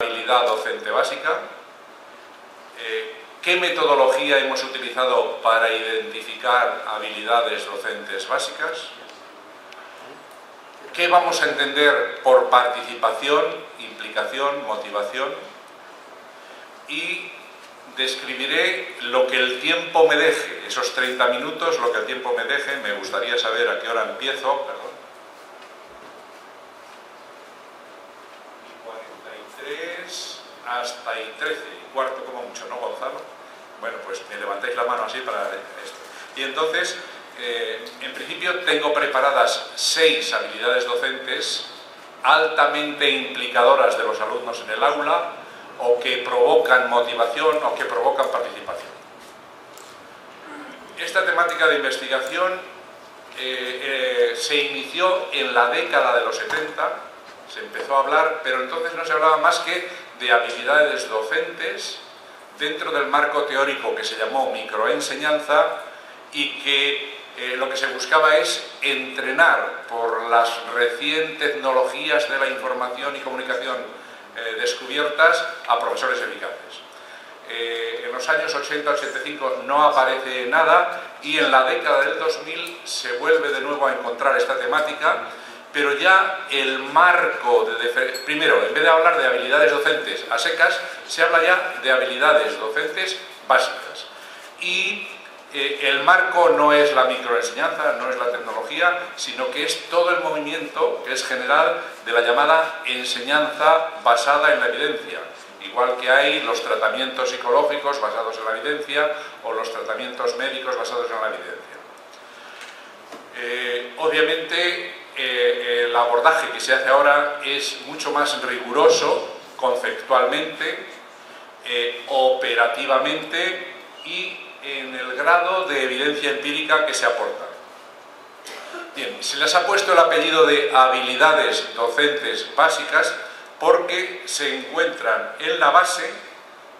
habilidad docente básica, qué metodología hemos utilizado para identificar habilidades docentes básicas, qué vamos a entender por participación, implicación, motivación, y describiré lo que el tiempo me deje, esos 30 minutos, lo que el tiempo me deje. Me gustaría saber a qué hora empiezo, perdón. 43 hasta y 13, y cuarto como mucho, ¿no, Gonzalo? Bueno, pues me levantáis la mano así para esto. Y entonces, en principio tengo preparadas 6 habilidades docentes altamente implicadoras de los alumnos en el aula, o que provocan motivación o que provocan participación. Esta temática de investigación se inició en la década de los 70, se empezó a hablar, pero entonces no se hablaba más que de habilidades docentes dentro del marco teórico que se llamó microenseñanza, y que lo que se buscaba es entrenar por las recién tecnologías de la información y comunicación descubiertas a profesores eficaces. En los años 80-85 no aparece nada, y en la década del 2000 se vuelve de nuevo a encontrar esta temática, pero ya el marco primero, en vez de hablar de habilidades docentes a secas, se habla ya de habilidades docentes básicas. Y el marco no es la microenseñanza, no es la tecnología, sino que es todo el movimiento, que es general, de la llamada enseñanza basada en la evidencia. Igual que hay los tratamientos psicológicos basados en la evidencia, o los tratamientos médicos basados en la evidencia. Obviamente, el abordaje que se hace ahora es mucho más riguroso conceptualmente, operativamente y en el grado de evidencia empírica que se aporta. Bien, se les ha puesto el apellido de habilidades docentes básicas porque se encuentran en la base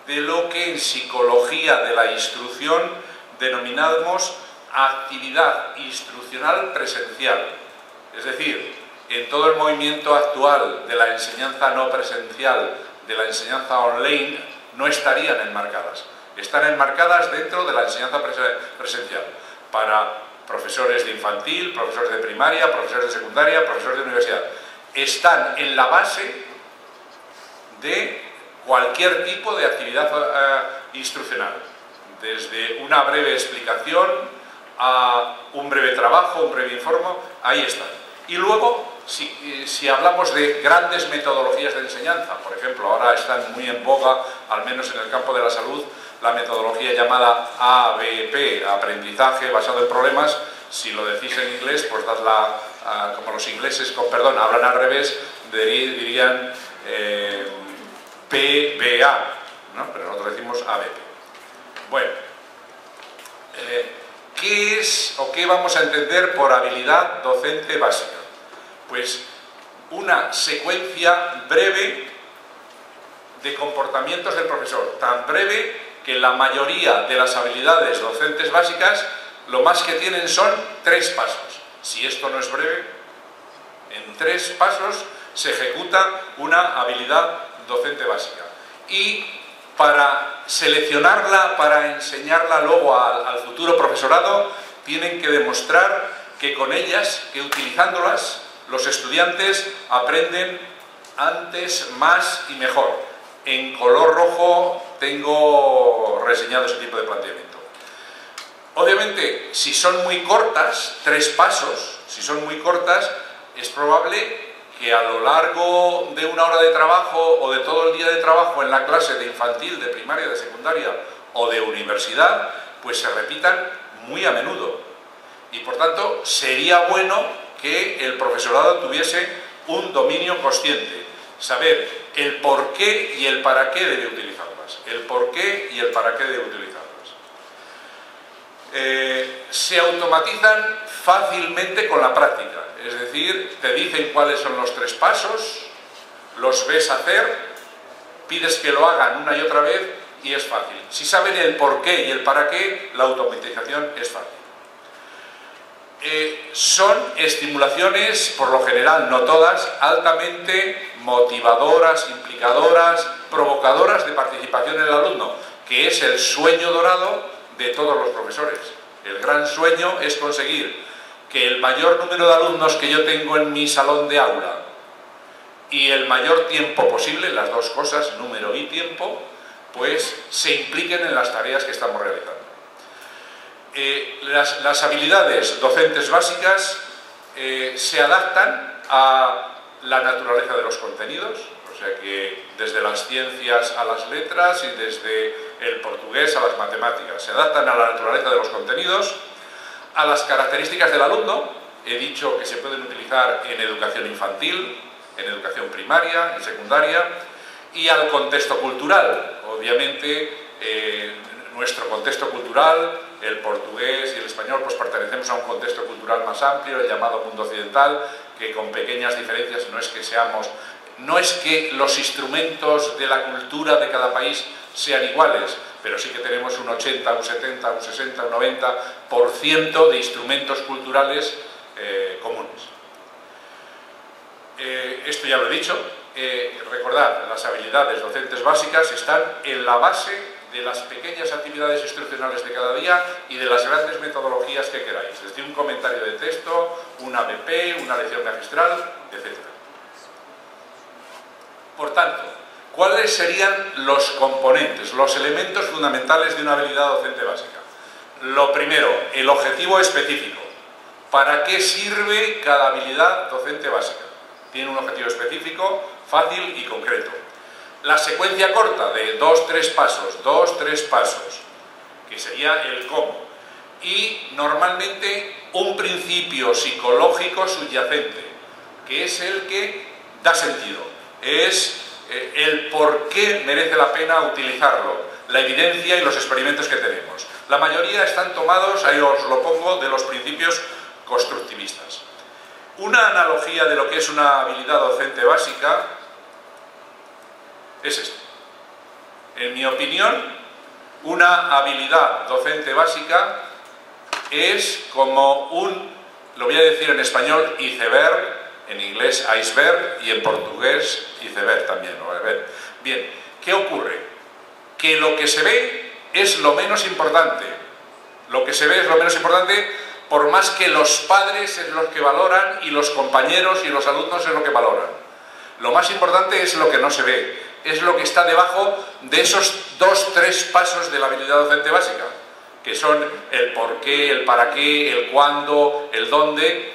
de lo que en psicología de la instrucción denominamos actividad instruccional presencial. Es decir, en todo el movimiento actual de la enseñanza no presencial, de la enseñanza online, no estarían enmarcadas. Están enmarcadas dentro de la enseñanza presencial para profesores de infantil, profesores de primaria, profesores de secundaria, profesores de universidad. Están en la base de cualquier tipo de actividad instruccional, desde una breve explicación a un breve trabajo, un breve informe, ahí están. Y luego, si hablamos de grandes metodologías de enseñanza, por ejemplo, ahora están muy en boga, al menos en el campo de la salud, la metodología llamada ABP, aprendizaje basado en problemas. Si lo decís en inglés, pues como los ingleses, hablan al revés, dirían PBA, ¿no? Pero nosotros decimos ABP. Bueno, ¿qué es o qué vamos a entender por habilidad docente básica? Pues una secuencia breve de comportamientos del profesor, tan breve que la mayoría de las habilidades docentes básicas lo más que tienen son 3 pasos. Si esto no es breve, en 3 pasos se ejecuta una habilidad docente básica. Y para seleccionarla, para enseñarla luego al futuro profesorado, tienen que demostrar que con ellas, que utilizándolas, los estudiantes aprenden antes, más y mejor. En color rojo tengo reseñado ese tipo de planteamiento. Obviamente, si son muy cortas, 3 pasos, si son muy cortas, es probable que a lo largo de una hora de trabajo o de todo el día de trabajo en la clase de infantil, de primaria, de secundaria o de universidad, pues se repitan muy a menudo. Y por tanto, sería bueno que el profesorado tuviese un dominio consciente, saber el por qué y el para qué debe utilizarlas, el por qué y el para qué debe utilizarlas. Se automatizan fácilmente con la práctica, es decir, te dicen cuáles son los 3 pasos, los ves hacer, pides que lo hagan una y otra vez y es fácil. Si saben el por qué y el para qué, la automatización es fácil. son estimulaciones, por lo general, no todas, altamente motivadoras, implicadoras, provocadoras de participación en el alumno, que es el sueño dorado de todos los profesores. El gran sueño es conseguir que el mayor número de alumnos que yo tengo en mi salón de aula y el mayor tiempo posible, las dos cosas, número y tiempo, pues se impliquen en las tareas que estamos realizando. Las habilidades docentes básicas se adaptan a la naturaleza de los contenidos, o sea que desde las ciencias a las letras y desde el portugués a las matemáticas, se adaptan a la naturaleza de los contenidos, a las características del alumno. He dicho que se pueden utilizar en educación infantil, en educación primaria y secundaria, y al contexto cultural. Obviamente, nuestro contexto cultural, el portugués y el español, pues pertenecemos a un contexto cultural más amplio, el llamado mundo occidental, que con pequeñas diferencias no es que los instrumentos de la cultura de cada país sean iguales, pero sí que tenemos un 80, un 70, un 60, un 90% de instrumentos culturales comunes. Esto ya lo he dicho. Recordad, las habilidades docentes básicas están en la base de las pequeñas actividades instruccionales de cada día y de las grandes metodologías que queráis, desde un comentario de texto, un ABP, una lección magistral, etc. Por tanto, ¿cuáles serían los componentes, los elementos fundamentales de una habilidad docente básica? Lo primero, el objetivo específico. ¿Para qué sirve cada habilidad docente básica? Tiene un objetivo específico, fácil y concreto. La secuencia corta de 2-3 pasos, que sería el cómo. Y normalmente un principio psicológico subyacente, que es el que da sentido. Es el por qué merece la pena utilizarlo, la evidencia y los experimentos que tenemos. La mayoría están tomados, ahí os lo pongo, de los principios constructivistas. Una analogía de lo que es una habilidad docente básica es esto. En mi opinión, una habilidad docente básica es como un, lo voy a decir en español, iceberg, en inglés iceberg y en portugués iceberg también. Bien, ¿qué ocurre? Que lo que se ve es lo menos importante. Lo que se ve es lo menos importante, por más que los padres es lo que valoran y los compañeros y los alumnos es lo que valoran. Lo más importante es lo que no se ve, es lo que está debajo de esos 2-3 pasos de la habilidad docente básica, que son el por qué, el para qué, el cuándo, el dónde,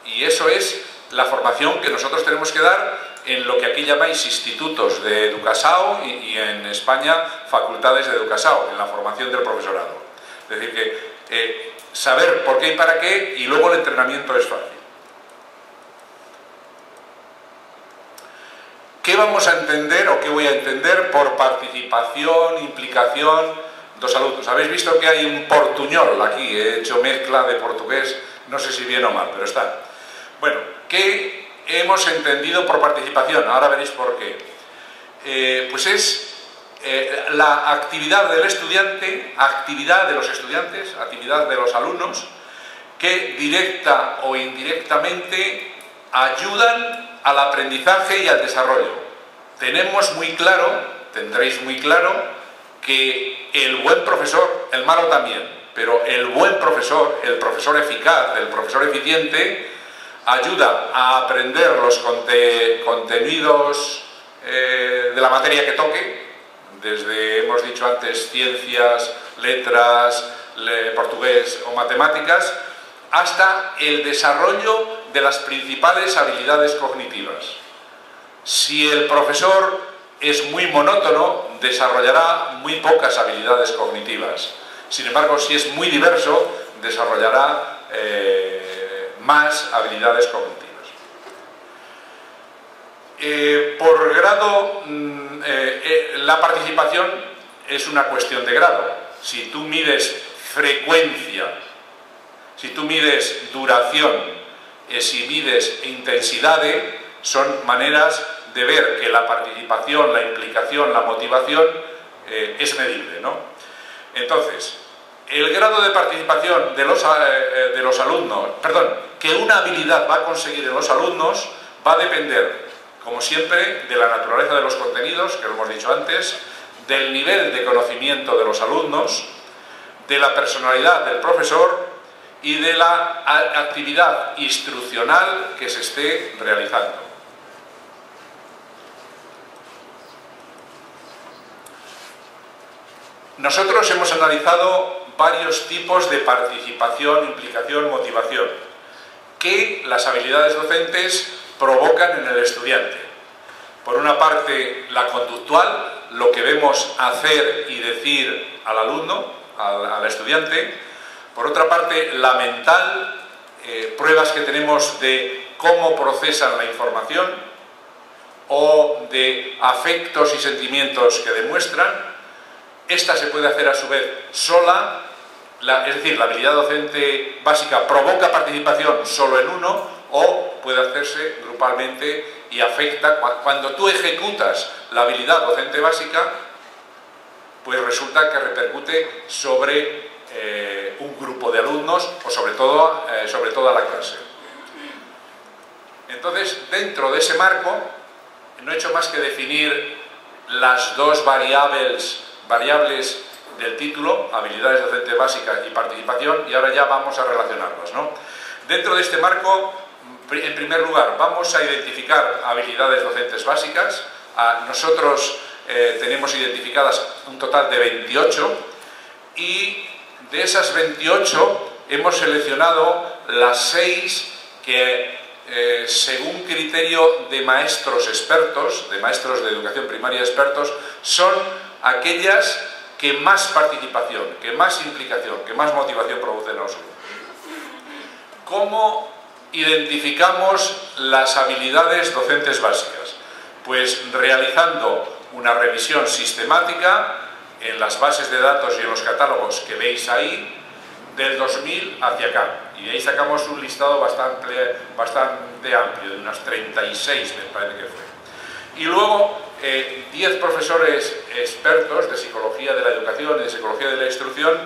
y eso es la formación que nosotros tenemos que dar en lo que aquí llamáis institutos de Educasao y en España facultades de Educasao, en la formación del profesorado. Es decir, que saber por qué y para qué, y luego el entrenamiento es fácil. ¿Qué vamos a entender o qué voy a entender por participación, implicación dos alumnos? Habéis visto que hay un portuñol aquí, he hecho mezcla de portugués, no sé si bien o mal, pero está. Bueno, ¿qué hemos entendido por participación? Ahora veréis por qué. Pues es la actividad del estudiante, actividad de los estudiantes, actividad de los alumnos, que directa o indirectamente ayudan al aprendizaje y al desarrollo. Tenemos muy claro, tendréis muy claro, que el buen profesor, el malo también, pero el buen profesor, el profesor eficaz, el profesor eficiente, ayuda a aprender los contenidos de la materia que toque, desde, hemos dicho antes, ciencias, letras, portugués o matemáticas, hasta el desarrollo de las principales habilidades cognitivas. Si el profesor es muy monótono, desarrollará muy pocas habilidades cognitivas. Sin embargo, si es muy diverso, desarrollará más habilidades cognitivas. Por grado, la participación es una cuestión de grado. Si tú mides frecuencia, si tú mides duración, si mides intensidad, son maneras de ver que la participación, la implicación, la motivación es medible, ¿no? Entonces, el grado de participación de los alumnos, perdón, que una habilidad va a conseguir en los alumnos va a depender, como siempre, de la naturaleza de los contenidos, que lo hemos dicho antes, del nivel de conocimiento de los alumnos, de la personalidad del profesor y de la actividad instruccional que se esté realizando. Nosotros hemos analizado varios tipos de participación, implicación, motivación que las habilidades docentes provocan en el estudiante. Por una parte, la conductual, lo que vemos hacer y decir al alumno, al estudiante. Por otra parte, la mental, pruebas que tenemos de cómo procesan la información o de afectos y sentimientos que demuestran. Esta se puede hacer a su vez sola, es decir, la habilidad docente básica provoca participación solo en uno, o puede hacerse grupalmente y afecta. Cuando tú ejecutas la habilidad docente básica, pues resulta que repercute sobre un grupo de alumnos o sobre toda la clase. Entonces, dentro de ese marco, no he hecho más que definir las dos variables del título, habilidades docentes básicas y participación, y ahora ya vamos a relacionarlas, ¿no? Dentro de este marco, en primer lugar, vamos a identificar habilidades docentes básicas. Nosotros tenemos identificadas un total de 28, y de esas 28 hemos seleccionado las 6 que, según criterio de maestros expertos, de maestros de educación primaria expertos, son aquellas que más participación, que más implicación, que más motivación producen en los alumnos. ¿Cómo identificamos las habilidades docentes básicas? Pues realizando una revisión sistemática en las bases de datos y en los catálogos que veis ahí, del 2000 hacia acá. Y de ahí sacamos un listado bastante amplio, de unas 36, me parece que fue. Y luego 10 profesores expertos de psicología de la educación y de psicología de la instrucción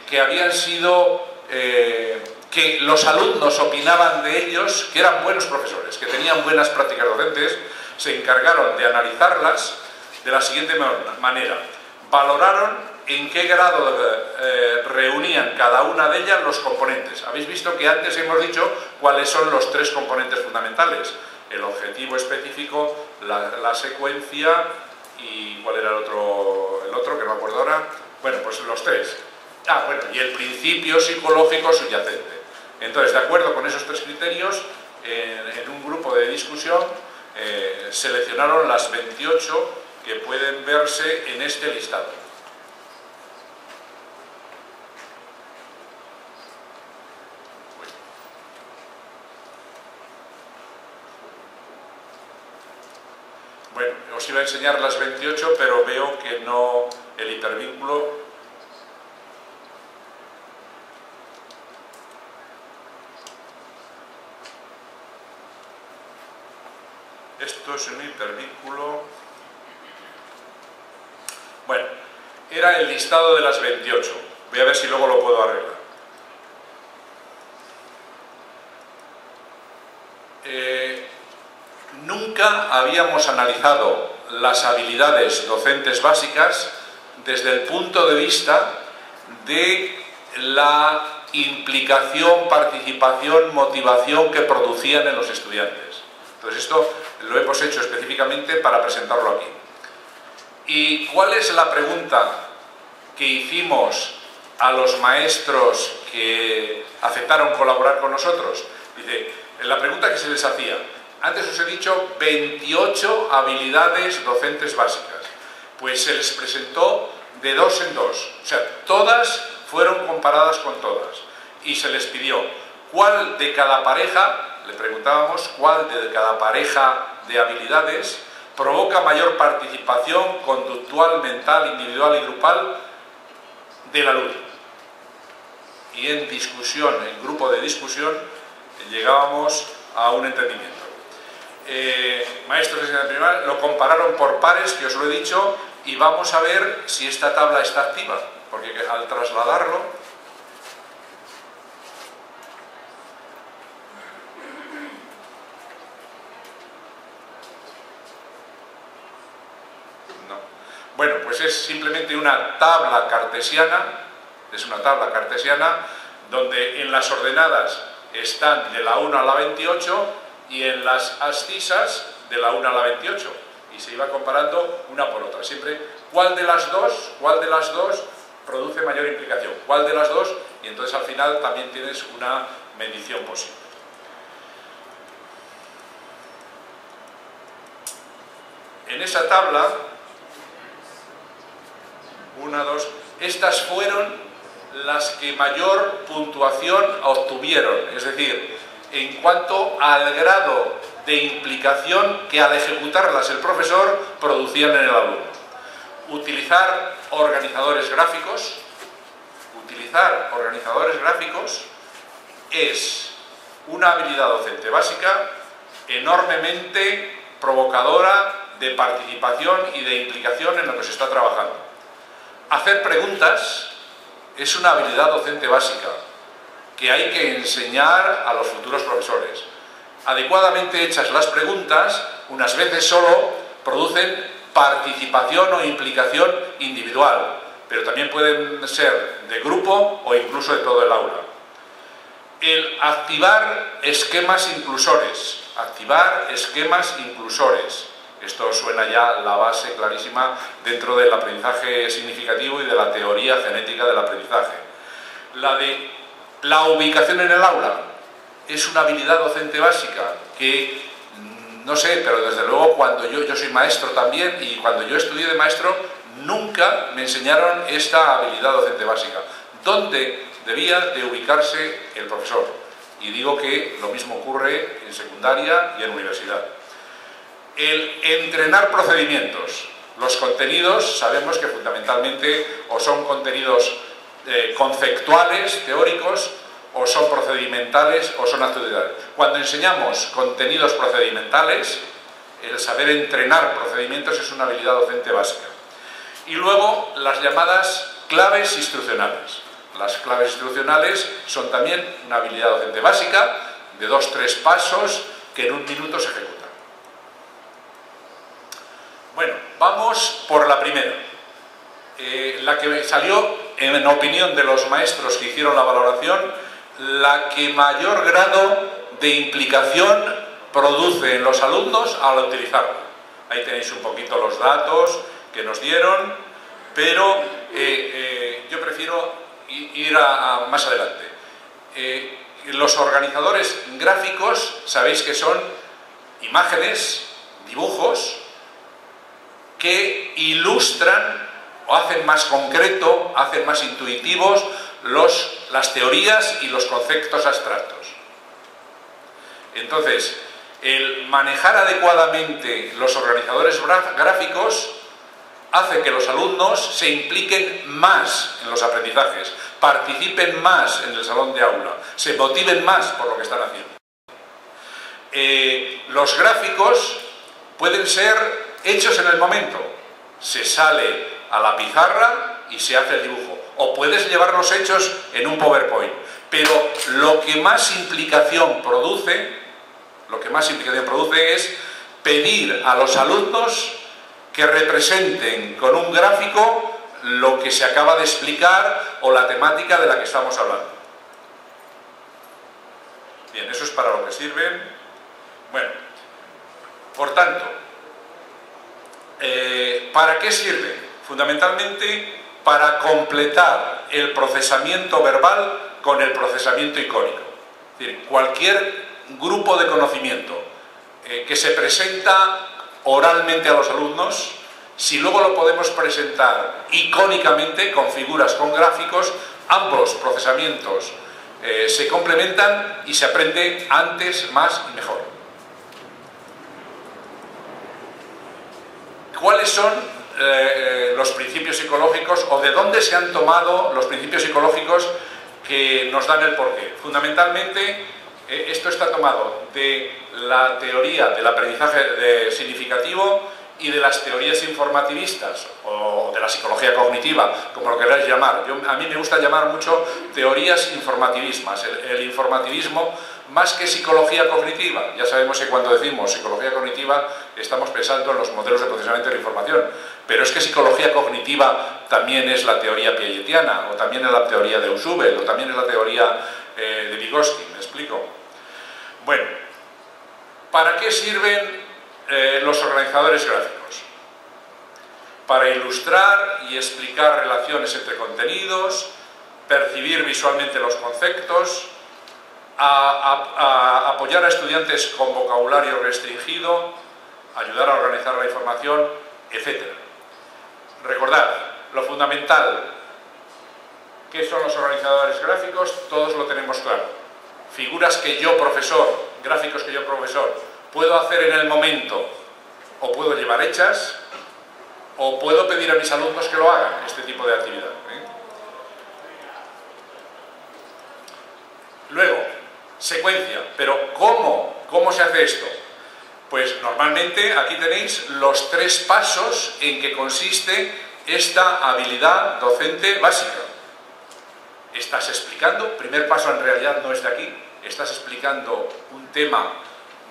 que habían sido, que los alumnos opinaban de ellos que eran buenos profesores, que tenían buenas prácticas docentes. Se encargaron de analizarlas de la siguiente manera. Valoraron en qué grado reunían cada una de ellas los componentes. Habéis visto que antes hemos dicho cuáles son los 3 componentes fundamentales: el objetivo específico, la secuencia y ¿cuál era el otro que no me acuerdo ahora? Bueno, pues los 3. Bueno, y el principio psicológico subyacente. Entonces, de acuerdo con esos 3 criterios, en un grupo de discusión seleccionaron las 28 que pueden verse en este listado. Bueno, os iba a enseñar las 28, pero veo que no, el hipervínculo. Esto es un hipervínculo. Bueno, era el listado de las 28. Voy a ver si luego lo puedo arreglar. Nunca habíamos analizado las habilidades docentes básicas desde el punto de vista de la implicación, participación, motivación que producían en los estudiantes. Entonces esto lo hemos hecho específicamente para presentarlo aquí. ¿Y cuál es la pregunta que hicimos a los maestros que aceptaron colaborar con nosotros? Dice, la pregunta que se les hacía: antes os he dicho 28 habilidades docentes básicas. Pues se les presentó de 2 en 2. O sea, todas fueron comparadas con todas. Y se les pidió cuál de cada pareja, le preguntábamos cuál de cada pareja de habilidades provoca mayor participación conductual, mental, individual y grupal del alumno. Y en discusión, en grupo de discusión, llegábamos a un entendimiento. Maestros de enseñanza primaria lo compararon por pares, que os lo he dicho, y vamos a ver si esta tabla está activa, porque al trasladarlo, no. Bueno, pues es simplemente una tabla cartesiana, donde en las ordenadas están de la 1 a la 28 y en las abscisas de la 1 a la 28, y se iba comparando una por otra, siempre cuál de las dos produce mayor implicación, cuál de las dos, y entonces al final también tienes una medición posible. En esa tabla, 1, 2, estas fueron las que mayor puntuación obtuvieron, es decir, en cuanto al grado de implicación que al ejecutarlas el profesor producían en el alumno. Utilizar organizadores gráficos es una habilidad docente básica enormemente provocadora de participación y de implicación en lo que se está trabajando. Hacer preguntas es una habilidad docente básica que hay que enseñar a los futuros profesores. Adecuadamente hechas las preguntas, unas veces solo producen participación o implicación individual, pero también pueden ser de grupo o incluso de todo el aula. El activar esquemas inclusores. Esto suena ya la base clarísima dentro del aprendizaje significativo y de la teoría genética del aprendizaje. La de la ubicación en el aula es una habilidad docente básica que, no sé, pero desde luego cuando yo soy maestro también, y cuando yo estudié de maestro nunca me enseñaron esta habilidad docente básica. ¿Dónde debía de ubicarse el profesor? Y digo que lo mismo ocurre en secundaria y en universidad. El entrenar procedimientos. Los contenidos sabemos que fundamentalmente o son contenidos conceptuales, teóricos, o son procedimentales o son actitudinales. Cuando enseñamos contenidos procedimentales, el saber entrenar procedimientos es una habilidad docente básica. Y luego las llamadas claves instruccionales. Las claves instruccionales son también una habilidad docente básica de 2-3 pasos que en un minuto se ejecutan. Bueno, vamos por la primera. La que salió, en opinión de los maestros que hicieron la valoración, la que mayor grado de implicación produce en los alumnos al utilizarla. Ahí tenéis un poquito los datos que nos dieron, pero yo prefiero ir a más adelante. Los organizadores gráficos, sabéis que son imágenes, dibujos, que ilustran o hacen más concreto, hacen más intuitivos las teorías y los conceptos abstractos. Entonces, el manejar adecuadamente los organizadores gráficos hace que los alumnos se impliquen más en los aprendizajes, participen más en el salón de aula, se motiven más por lo que están haciendo. Los gráficos pueden ser hechos en el momento. Se sale a la pizarra y se hace el dibujo. O puedes llevarlos hechos en un PowerPoint. Pero lo que más implicación produce es pedir a los alumnos que representen con un gráfico lo que se acaba de explicar o la temática de la que estamos hablando. Bien, eso es para lo que sirven. Bueno, por tanto, ¿para qué sirve? Fundamentalmente para completar el procesamiento verbal con el procesamiento icónico. Es decir, cualquier grupo de conocimiento que se presenta oralmente a los alumnos, si luego lo podemos presentar icónicamente, con figuras, con gráficos, ambos procesamientos se complementan y se aprende antes, más y mejor. ¿Cuáles son los principios psicológicos o de dónde se han tomado los principios psicológicos que nos dan el porqué? Fundamentalmente, esto está tomado de la teoría del aprendizaje significativo y de las teorías informativistas o de la psicología cognitiva, como lo queráis llamar. A mí me gusta llamar mucho teorías informativismas, el informativismo más que psicología cognitiva. Ya sabemos que cuando decimos psicología cognitiva estamos pensando en los modelos de procesamiento de la información, pero es que psicología cognitiva también es la teoría piagetiana, o también es la teoría de Ushubel, o también es la teoría de Vygotsky. ¿Me explico? Bueno, ¿para qué sirven los organizadores gráficos? Para ilustrar y explicar relaciones entre contenidos, percibir visualmente los conceptos, apoyar a estudiantes con vocabulario restringido, ayudar a organizar la información, etc. Recordad, lo fundamental, ¿qué son los organizadores gráficos? Todos lo tenemos claro. Figuras que yo, profesor, gráficos que yo, profesor, puedo hacer en el momento, o puedo llevar hechas, o puedo pedir a mis alumnos que lo hagan, este tipo de actividad. Luego, secuencia. Pero ¿cómo se hace esto? Pues normalmente aquí tenéis los 3 pasos en que consiste esta habilidad docente básica. Estás explicando, primer paso en realidad no es de aquí, estás explicando un tema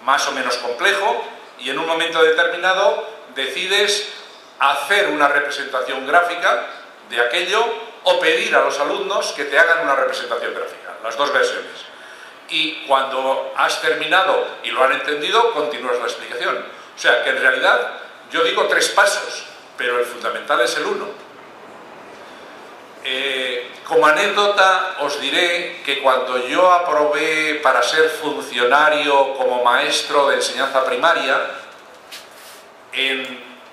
más o menos complejo y en un momento determinado decides hacer una representación gráfica de aquello o pedir a los alumnos que te hagan una representación gráfica, las 2 versiones. Y cuando has terminado y lo han entendido, continúas la explicación. O sea que en realidad yo digo 3 pasos, pero el fundamental es el 1. Como anécdota os diré que cuando yo aprobé para ser funcionario como maestro de enseñanza primaria,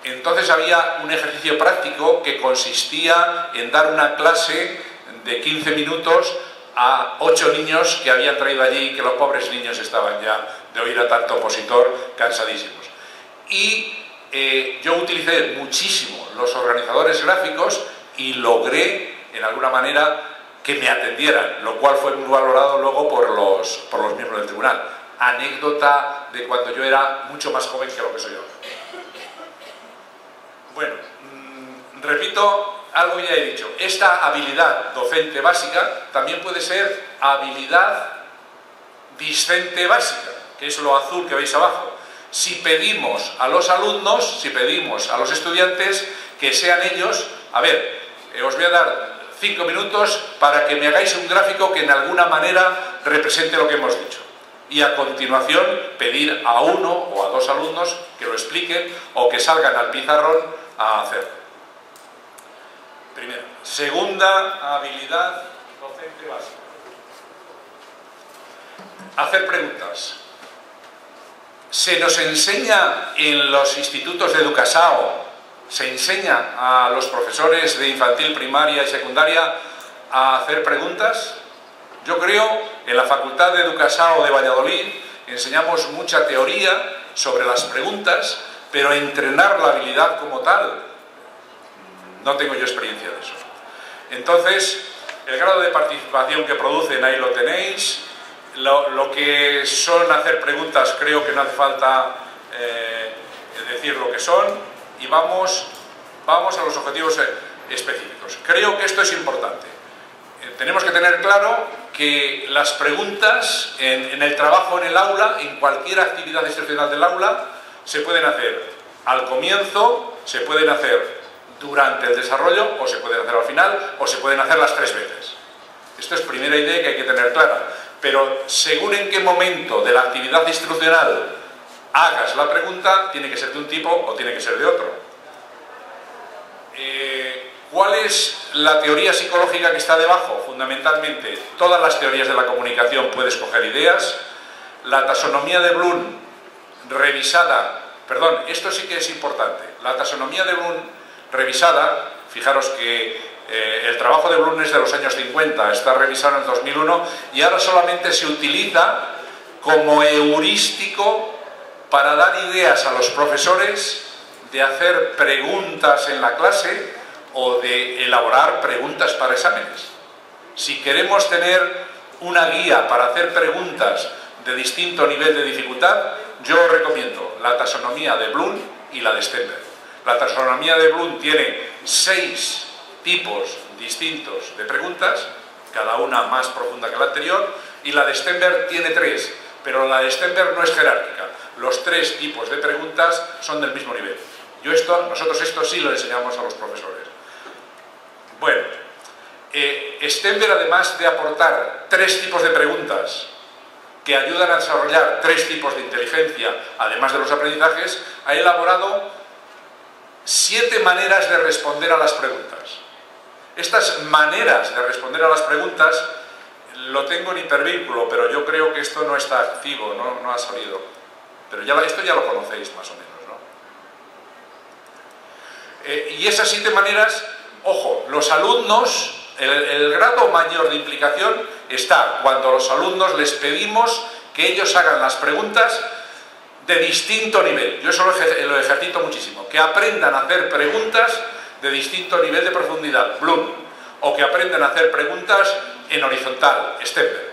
entonces había un ejercicio práctico que consistía en dar una clase de 15 minutos a 8 niños que habían traído allí y que los pobres niños estaban ya de oír a tanto opositor cansadísimos. Y yo utilicé muchísimo los organizadores gráficos y logré, en alguna manera, que me atendieran, lo cual fue muy valorado luego por los miembros del tribunal. Anécdota de cuando yo era mucho más joven que lo que soy ahora. Bueno, repito algo que ya he dicho. Esta habilidad docente básica también puede ser habilidad discente básica, que es lo azul que veis abajo. Si pedimos a los alumnos, si pedimos a los estudiantes que sean ellos, a ver, os voy a dar 5 minutos para que me hagáis un gráfico que en alguna manera represente lo que hemos dicho. Y a continuación pedir a 1 o a 2 alumnos que lo expliquen o que salgan al pizarrón a hacerlo. Primero. Segunda habilidad docente básica. Hacer preguntas. Se nos enseña en los institutos de Educasao, se enseña a los profesores de infantil, primaria y secundaria a hacer preguntas. Yo creo, en la Facultad de Educasao de Valladolid enseñamos mucha teoría sobre las preguntas, pero entrenar la habilidad como tal, no tengo yo experiencia de eso. Entonces, el grado de participación que producen, ahí lo tenéis. Lo que son hacer preguntas, creo que no hace falta decir lo que son. Y vamos a los objetivos específicos. Creo que esto es importante. Tenemos que tener claro que las preguntas en el trabajo en el aula, en cualquier actividad instruccional del aula, se pueden hacer al comienzo, se pueden hacer durante el desarrollo, o se pueden hacer al final, o se pueden hacer las 3 veces. Esto es primera idea que hay que tener clara. Pero según en qué momento de la actividad instruccional hagas la pregunta, tiene que ser de un tipo o tiene que ser de otro. ¿Cuál es la teoría psicológica que está debajo? Fundamentalmente, todas las teorías de la comunicación puedes coger ideas. La taxonomía de Bloom revisada, perdón, esto sí que es importante. La taxonomía de Bloom revisada, fijaros que el trabajo de Bloom es de los años 50, está revisado en el 2001 y ahora solamente se utiliza como heurístico para dar ideas a los profesores de hacer preguntas en la clase o de elaborar preguntas para exámenes. Si queremos tener una guía para hacer preguntas de distinto nivel de dificultad, yo os recomiendo la taxonomía de Bloom y la de Stenberg. La taxonomía de Bloom tiene 6 tipos distintos de preguntas, cada una más profunda que la anterior, y la de Stenberg tiene 3, pero la de Stenberg no es jerárquica. Los 3 tipos de preguntas son del mismo nivel. Nosotros esto sí lo enseñamos a los profesores. Bueno, Stenberg, además de aportar 3 tipos de preguntas que ayudan a desarrollar 3 tipos de inteligencia, además de los aprendizajes, ha elaborado 7 maneras de responder a las preguntas. Estas maneras de responder a las preguntas lo tengo en hipervínculo, pero yo creo que esto no está activo, no ha salido. Pero esto ya lo conocéis más o menos, ¿no? Y esas 7 maneras, ojo, los alumnos, el grado mayor de implicación está cuando a los alumnos les pedimos que ellos hagan las preguntas de distinto nivel. Yo eso lo ejercito muchísimo, que aprendan a hacer preguntas de distinto nivel de profundidad, Bloom, o que aprendan a hacer preguntas en horizontal, Stenberg.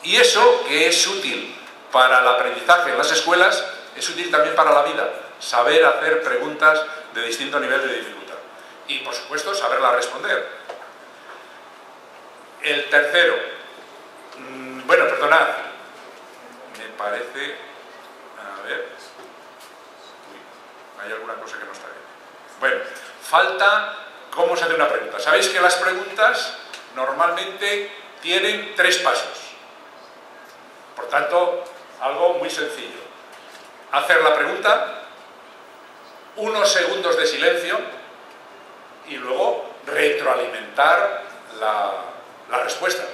Y eso, que es útil para el aprendizaje en las escuelas, es útil también para la vida, saber hacer preguntas de distinto nivel de dificultad. Y, por supuesto, saberlas responder. El tercero, bueno, perdonad, me parece, a ver, hay alguna cosa que no está bien. Bueno, falta cómo se hace una pregunta. Sabéis que las preguntas normalmente tienen 3 pasos. Por tanto, algo muy sencillo. Hacer la pregunta, unos segundos de silencio y luego retroalimentar la respuesta,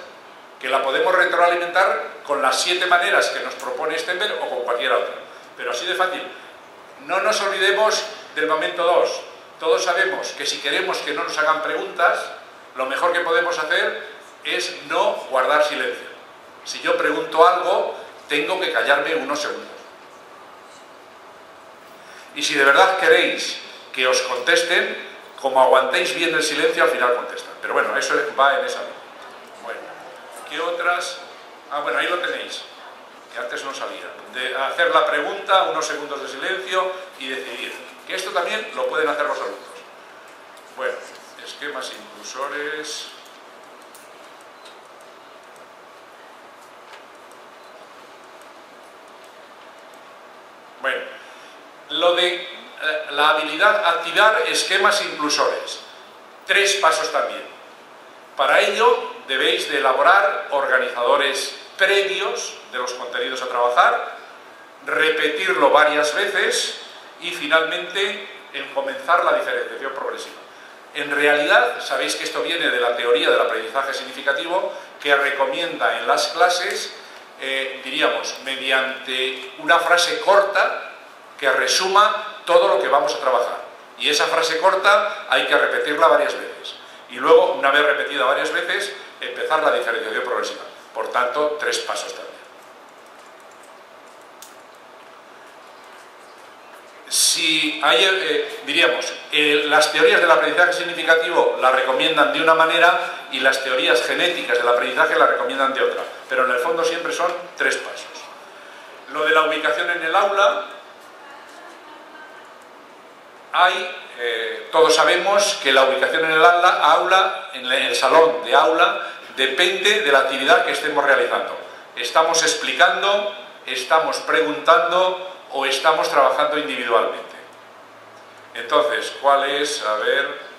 que la podemos retroalimentar con las 7 maneras que nos propone Stenberg o con cualquier otra, pero así de fácil. No nos olvidemos del momento 2. Todos sabemos que si queremos que no nos hagan preguntas, lo mejor que podemos hacer es no guardar silencio. Si yo pregunto algo, tengo que callarme unos segundos. Y si de verdad queréis que os contesten, como aguantéis bien el silencio, al final contestan. Pero bueno, eso va en esa línea. Bueno, ¿qué otras? Ah, bueno, ahí lo tenéis, que antes no sabía. De hacer la pregunta, unos segundos de silencio y decidir. Que esto también lo pueden hacer los alumnos. Bueno, esquemas inclusores. Bueno, lo de la habilidad activar esquemas inclusores. 3 pasos también. Para ello debéis de elaborar organizadores previos de los contenidos a trabajar, repetirlo varias veces y finalmente comenzar la diferenciación progresiva. En realidad, sabéis que esto viene de la teoría del aprendizaje significativo, que recomienda en las clases, diríamos, mediante una frase corta que resuma todo lo que vamos a trabajar. Y esa frase corta hay que repetirla varias veces. Y luego, una vez repetida varias veces, empezar la diferenciación progresiva. Por tanto, 3 pasos también. Si hay, diríamos, las teorías del aprendizaje significativo las recomiendan de una manera y las teorías genéticas del aprendizaje las recomiendan de otra. Pero en el fondo siempre son 3 pasos. Lo de la ubicación en el aula, todos sabemos que la ubicación en el aula, en el salón de aula, depende de la actividad que estemos realizando. ¿Estamos explicando, estamos preguntando o estamos trabajando individualmente? Entonces, ¿cuál es? A ver.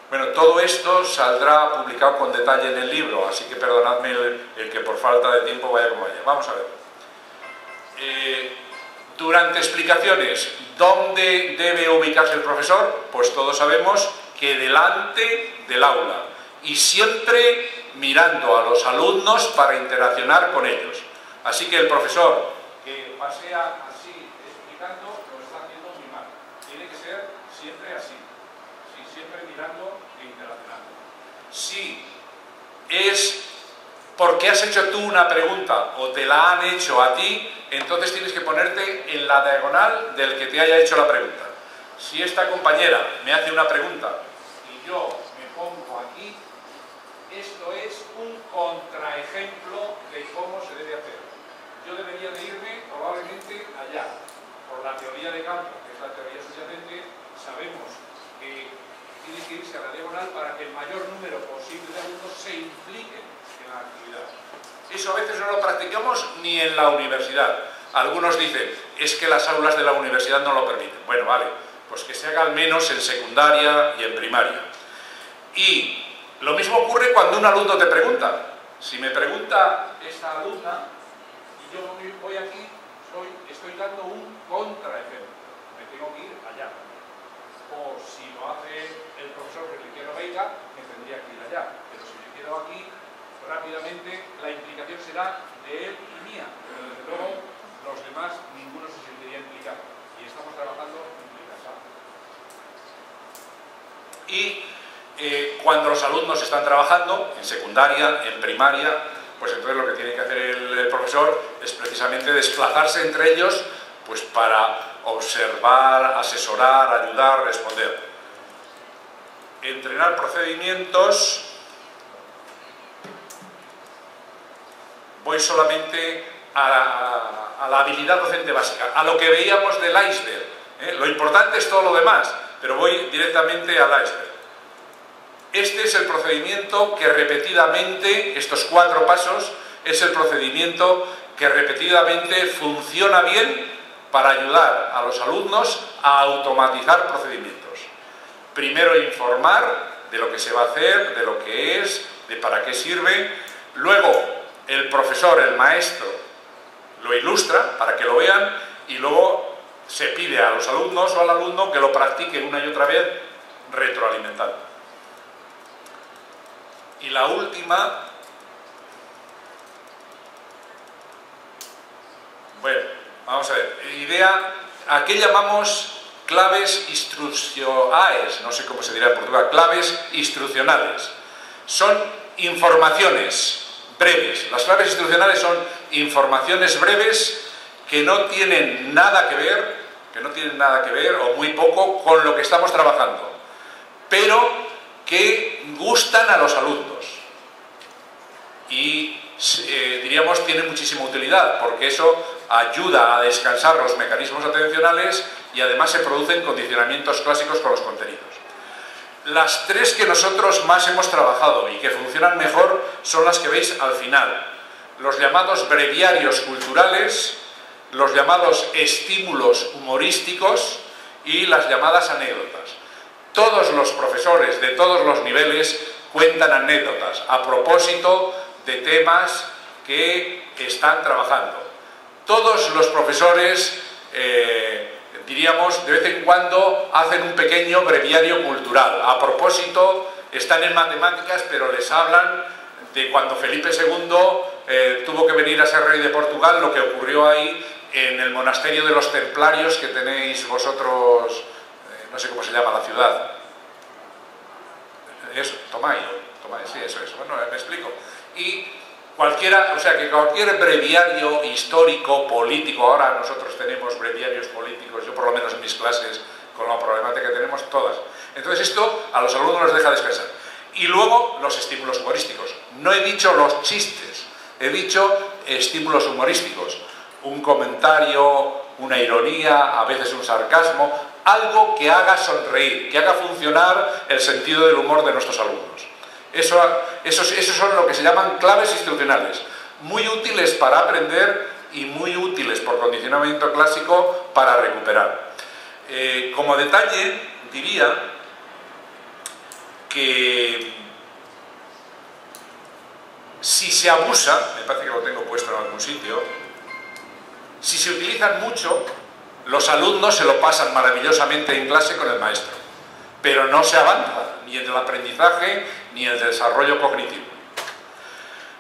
Bueno, todo esto saldrá publicado con detalle en el libro, así que perdonadme el que por falta de tiempo vaya como vaya. Vamos a ver. Durante explicaciones, ¿dónde debe ubicarse el profesor? Pues todos sabemos que delante del aula y siempre mirando a los alumnos para interaccionar con ellos. Así que el profesor que pasea así explicando lo está haciendo muy mal. Tiene que ser siempre así, siempre mirando e interaccionando. Si es porque has hecho tú una pregunta o te la han hecho a ti, entonces tienes que ponerte en la diagonal del que te haya hecho la pregunta. Si esta compañera me hace una pregunta y yo me pongo aquí, esto es un contraejemplo de cómo se debe hacer. Yo debería de irme probablemente allá. Por la teoría de campo, que es la teoría subyacente, sabemos que tiene que irse a la diagonal para que el mayor número posible de alumnos se impliquen en la actividad. Eso a veces no lo practicamos ni en la universidad. Algunos dicen, es que las aulas de la universidad no lo permiten. Bueno, vale, pues que se haga al menos en secundaria y en primaria. Y lo mismo ocurre cuando un alumno te pregunta. Si me pregunta esta alumna, y yo voy aquí, estoy dando un contraejemplo. Me tengo que ir allá. O si lo hace el profesor que le quiero Veiga, me tendría que ir allá. Pero si me quedo aquí, rápidamente la implicación será de él y mía. Pero desde luego, los demás, ninguno se sentiría implicado. Y estamos trabajando implicación. Y cuando los alumnos están trabajando, en secundaria, en primaria, pues entonces lo que tiene que hacer el profesor es precisamente desplazarse entre ellos, pues para observar, asesorar, ayudar, responder. Entrenar procedimientos. Voy solamente a la habilidad docente básica, a lo que veíamos del iceberg. Lo importante es todo lo demás, pero voy directamente al iceberg. Este es el procedimiento que repetidamente, estos 4 pasos, es el procedimiento que repetidamente funciona bien para ayudar a los alumnos a automatizar procedimientos. Primero informar de lo que se va a hacer, de lo que es, de para qué sirve. Luego el profesor, el maestro, lo ilustra para que lo vean y luego se pide a los alumnos o al alumno que lo practique una y otra vez retroalimentando. Y la última, bueno, vamos a ver, idea, ¿a qué llamamos claves instruccionales? No sé cómo se dirá en Portugal, claves instruccionales. Son informaciones breves. Las claves instruccionales son informaciones breves que no tienen nada que ver, o muy poco, con lo que estamos trabajando, pero que gustan a los alumnos y diríamos tienen muchísima utilidad porque eso ayuda a descansar los mecanismos atencionales y además se producen condicionamientos clásicos con los contenidos. Las 3 que nosotros más hemos trabajado y que funcionan mejor son las que veis al final, los llamados breviarios culturales, los llamados estímulos humorísticos y las llamadas anécdotas. Todos los profesores de todos los niveles cuentan anécdotas a propósito de temas que están trabajando. Todos los profesores, diríamos, de vez en cuando hacen un pequeño breviario cultural. A propósito, están en matemáticas, pero les hablan de cuando Felipe II tuvo que venir a ser rey de Portugal, lo que ocurrió ahí en el monasterio de los templarios que tenéis vosotros. No sé cómo se llama la ciudad. Eso, Tomai, sí, eso es. Bueno, me explico. Y cualquiera, o sea que cualquier breviario histórico, político, ahora nosotros tenemos breviarios políticos, yo por lo menos en mis clases, con la problemática que tenemos, todas. Entonces esto a los alumnos les deja descansar. Y luego los estímulos humorísticos. No he dicho los chistes, he dicho estímulos humorísticos. Un comentario, una ironía, a veces un sarcasmo, algo que haga sonreír, que haga funcionar el sentido del humor de nuestros alumnos. Esos son lo que se llaman claves instruccionales, muy útiles para aprender y muy útiles por condicionamiento clásico para recuperar. Como detalle, diría que si se abusa, me parece que lo tengo puesto en algún sitio, si se utilizan mucho, los alumnos se lo pasan maravillosamente en clase con el maestro, pero no se avanza ni en el aprendizaje ni en el desarrollo cognitivo.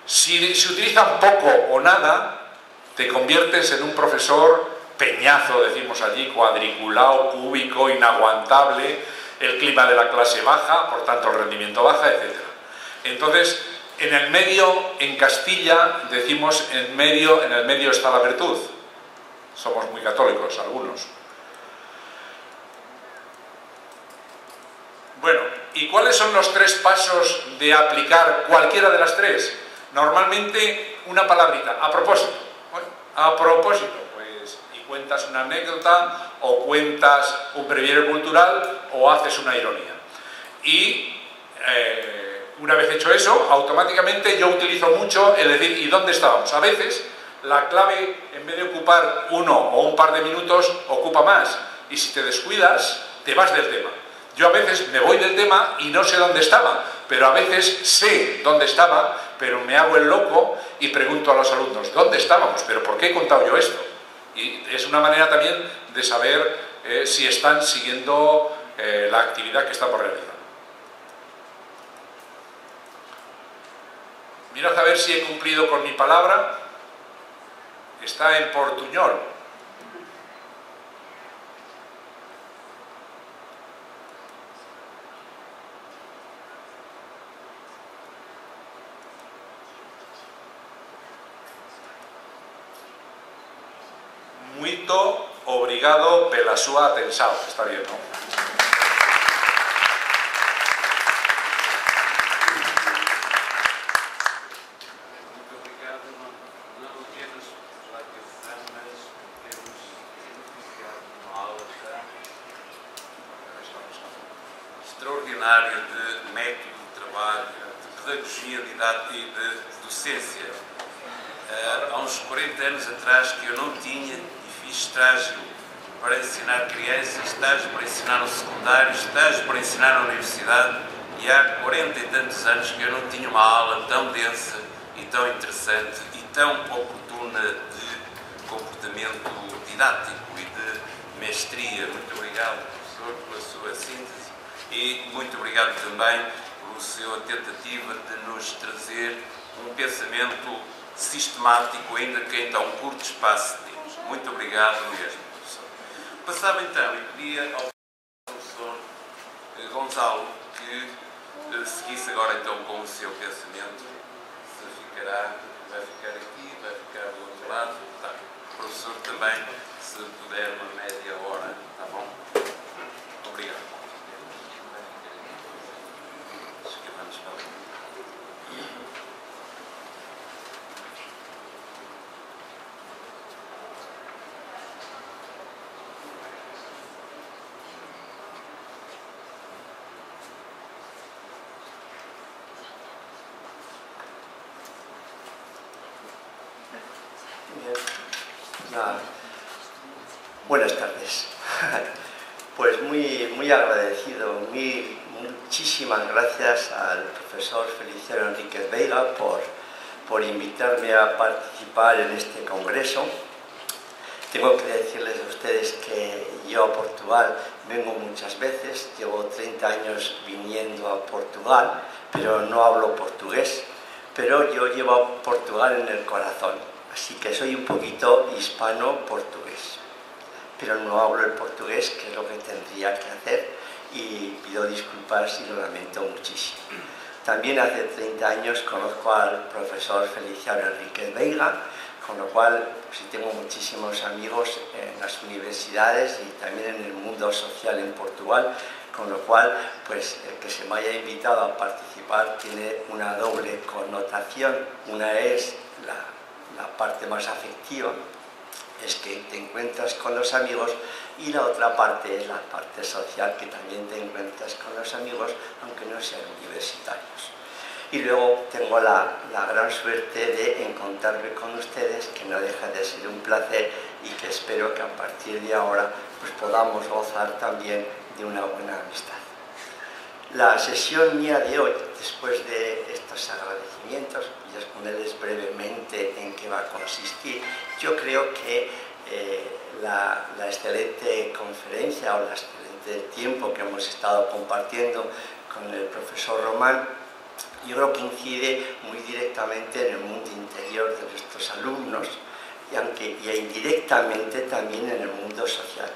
Si se utilizan poco o nada, te conviertes en un profesor peñazo, decimos allí, cuadriculado, cúbico, inaguantable, el clima de la clase baja, por tanto el rendimiento baja, etc. Entonces, en el medio, en Castilla, decimos en el medio está la virtud. Somos muy católicos, algunos. Bueno, ¿y cuáles son los 3 pasos de aplicar cualquiera de las 3? Normalmente una palabrita, a propósito. Bueno, a propósito, pues, y cuentas una anécdota, o cuentas un breviario cultural, o haces una ironía. Y una vez hecho eso, automáticamente yo utilizo mucho el decir, ¿y dónde estábamos? A veces la clave, en vez de ocupar 1 o un par de minutos, ocupa más. Y si te descuidas, te vas del tema. Yo a veces me voy del tema y no sé dónde estaba, pero a veces sé dónde estaba, pero me hago el loco y pregunto a los alumnos, ¿dónde estábamos? ¿Pero por qué he contado yo esto? Y es una manera también de saber si están siguiendo la actividad que estamos realizando. Mirad a ver si he cumplido con mi palabra. Está en portuñol. Muito obrigado pela súa atención. Está bien, ¿no? Extraordinário de método de trabalho, de pedagogia e de docência. Há uns 40 anos atrás que eu não tinha e fiz estágio para ensinar crianças, estágio para ensinar no secundário, estágio para ensinar na universidade, e há 40 e tantos anos que eu não tinha uma aula tão densa e tão interessante e tão oportuna de comportamento didático e de mestria. Muito obrigado, professor, pela sua síntese. E muito obrigado também pela sua tentativa de nos trazer um pensamento sistemático, ainda que em tão curto espaço de tempo. Muito obrigado mesmo, professor. Passava então e pedia ao professor Gonçalo que seguisse agora então com o seu pensamento. Se ficará, vai ficar aqui, vai ficar do outro lado. Tá. O professor também, se puder, uma média hora, tá bom? Obrigado. Buenas tardes. Pues muy agradecido, muchísimas gracias al profesor Feliciano Enríquez Veiga por invitarme a participar en este congreso. Tengo que decirles a ustedes que yo a Portugal vengo muchas veces, llevo 30 años viniendo a Portugal, pero no hablo portugués, pero yo llevo a Portugal en el corazón, así que soy un poquito hispano-portugués. Pero no hablo el portugués, que es lo que tendría que hacer, y pido disculpas y lo lamento muchísimo. También hace 30 años conozco al profesor Feliciano Enríquez Veiga, con lo cual pues, tengo muchísimos amigos en las universidades y también en el mundo social en Portugal, con lo cual pues, el que se me haya invitado a participar tiene una doble connotación. Una es la parte más afectiva, es que te encuentras con los amigos, y la otra parte es la parte social, que también te encuentras con los amigos, aunque no sean universitarios. Y luego tengo la gran suerte de encontrarme con ustedes, que no deja de ser un placer y que espero que a partir de ahora pues, podamos gozar también de una buena amistad. La sesión mía de hoy, después de estos agradecimientos, voy a exponerles brevemente en qué va a consistir. Yo creo que la excelente conferencia o el excelente tiempo que hemos estado compartiendo con el profesor Román, yo creo que incide muy directamente en el mundo interior de nuestros alumnos y indirectamente también en el mundo social.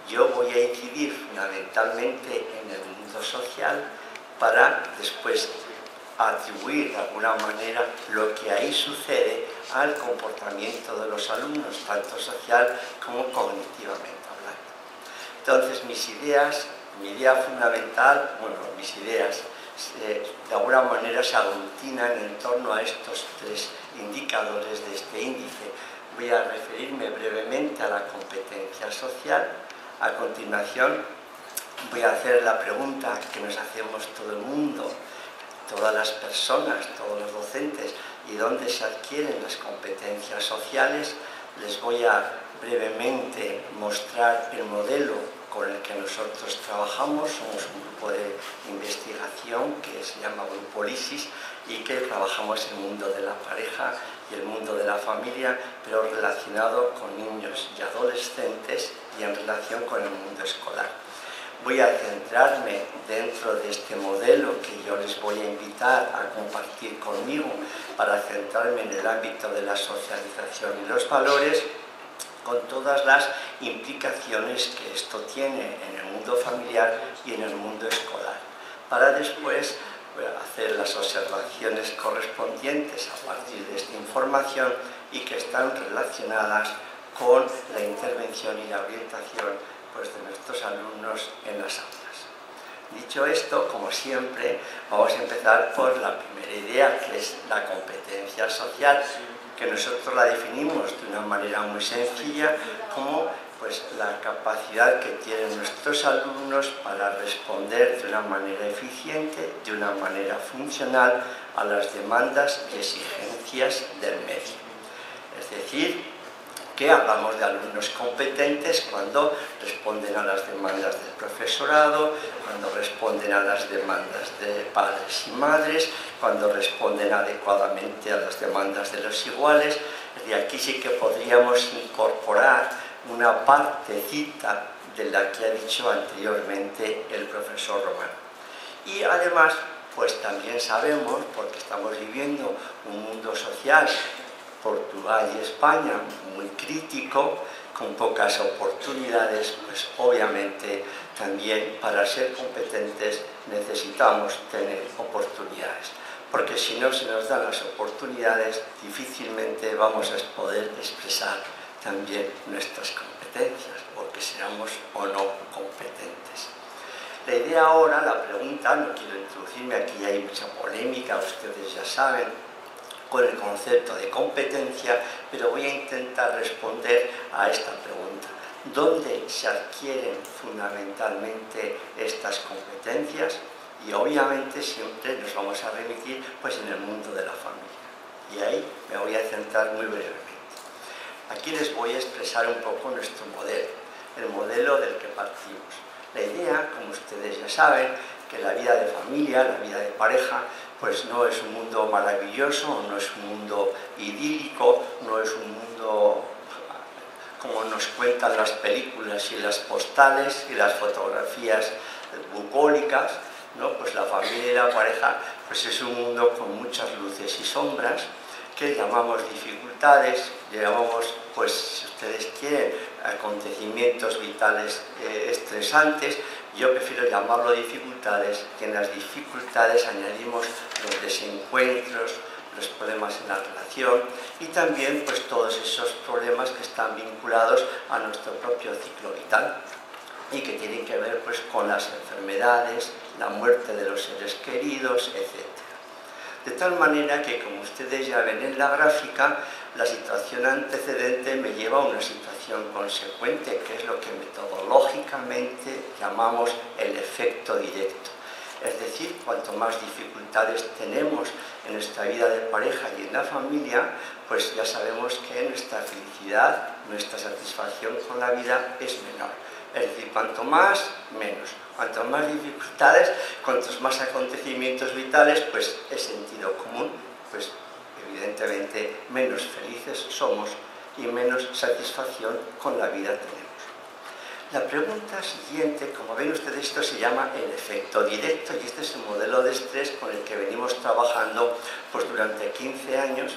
Yo voy a incidir fundamentalmente en el mundo social para después atribuir de alguna manera lo que ahí sucede al comportamiento de los alumnos, tanto social como cognitivamente hablando. Entonces mi idea fundamental, mis ideas de alguna manera se aglutinan en torno a estos tres indicadores de este índice. Voy a referirme brevemente a la competencia social. A continuación voy a hacer la pregunta que nos hacemos todo el mundo, todas las personas, todos los docentes, y dónde se adquieren las competencias sociales. Les voy a brevemente mostrar el modelo con el que nosotros trabajamos. Somos un grupo de investigación que se llama Grupo Lisis y que trabajamos en el mundo de la pareja y el mundo de la familia, pero relacionado con niños y adolescentes y en relación con el mundo escolar. Voy a centrarme dentro de este modelo que yo les voy a invitar a compartir conmigo para centrarme en el ámbito de la socialización y los valores, con todas las implicaciones que esto tiene en el mundo familiar y en el mundo escolar, para después hacer las observaciones correspondientes a partir de esta información y que están relacionadas con la intervención y la orientación de nuestros alumnos en las aulas. Dicho esto, como siempre, vamos a empezar por la primera idea, que es la competencia social, que nosotros la definimos de una manera muy sencilla como la capacidad que tienen nuestros alumnos para responder de una manera eficiente, de una manera funcional a las demandas y exigencias del medio. Es decir, que hablamos de alumnos competentes cuando responden a las demandas del profesorado, cuando responden a las demandas de padres y madres, cuando responden adecuadamente a las demandas de los iguales. Y aquí sí que podríamos incorporar una partecita de la que ha dicho anteriormente el profesor Romano. Y además, también sabemos, porque estamos viviendo un mundo social, Portugal y España, muy crítico, con pocas oportunidades, obviamente también para ser competentes necesitamos tener oportunidades, porque si no se nos dan las oportunidades difícilmente vamos a poder expresar también nuestras competencias, porque seamos o no competentes. La idea ahora, la pregunta, no quiero introducirme, aquí hay mucha polémica, ustedes ya saben, con el concepto de competencia, pero voy a intentar responder a esta pregunta. ¿Dónde se adquieren fundamentalmente estas competencias? Y obviamente siempre nos vamos a remitir en el mundo de la familia. Y ahí me voy a centrar muy brevemente. Aquí les voy a expresar un poco nuestro modelo, el modelo del que partimos. La idea, como ustedes ya saben, que la vida de familia, la vida de pareja, no es un mundo maravilloso, no es un mundo idílico, no es un mundo como nos cuentan las películas y las postales y las fotografías bucólicas, ¿no? La familia y la pareja es un mundo con muchas luces y sombras que llamamos dificultades, llamamos, si ustedes quieren, acontecimientos vitales estresantes. Yo prefiero llamarlo dificultades, que en las dificultades añadimos los desencuentros, los problemas en la relación y también todos esos problemas que están vinculados a nuestro propio ciclo vital y que tienen que ver con las enfermedades, la muerte de los seres queridos, etc. De tal manera que, como ustedes ya ven en la gráfica, la situación antecedente me lleva a una situación consecuente, que es lo que metodológicamente llamamos el efecto directo. Es decir, cuanto más dificultades tenemos en nuestra vida de pareja y en la familia, ya sabemos que nuestra felicidad, nuestra satisfacción con la vida es menor. Es decir, cuanto más, menos. Cuanto más dificultades, cuantos más acontecimientos vitales, es sentido común, evidentemente menos felices somos y menos satisfacción con la vida tenemos. La pregunta siguiente, como ven ustedes, esto se llama el efecto directo y este es el modelo de estrés con el que venimos trabajando durante 15 años.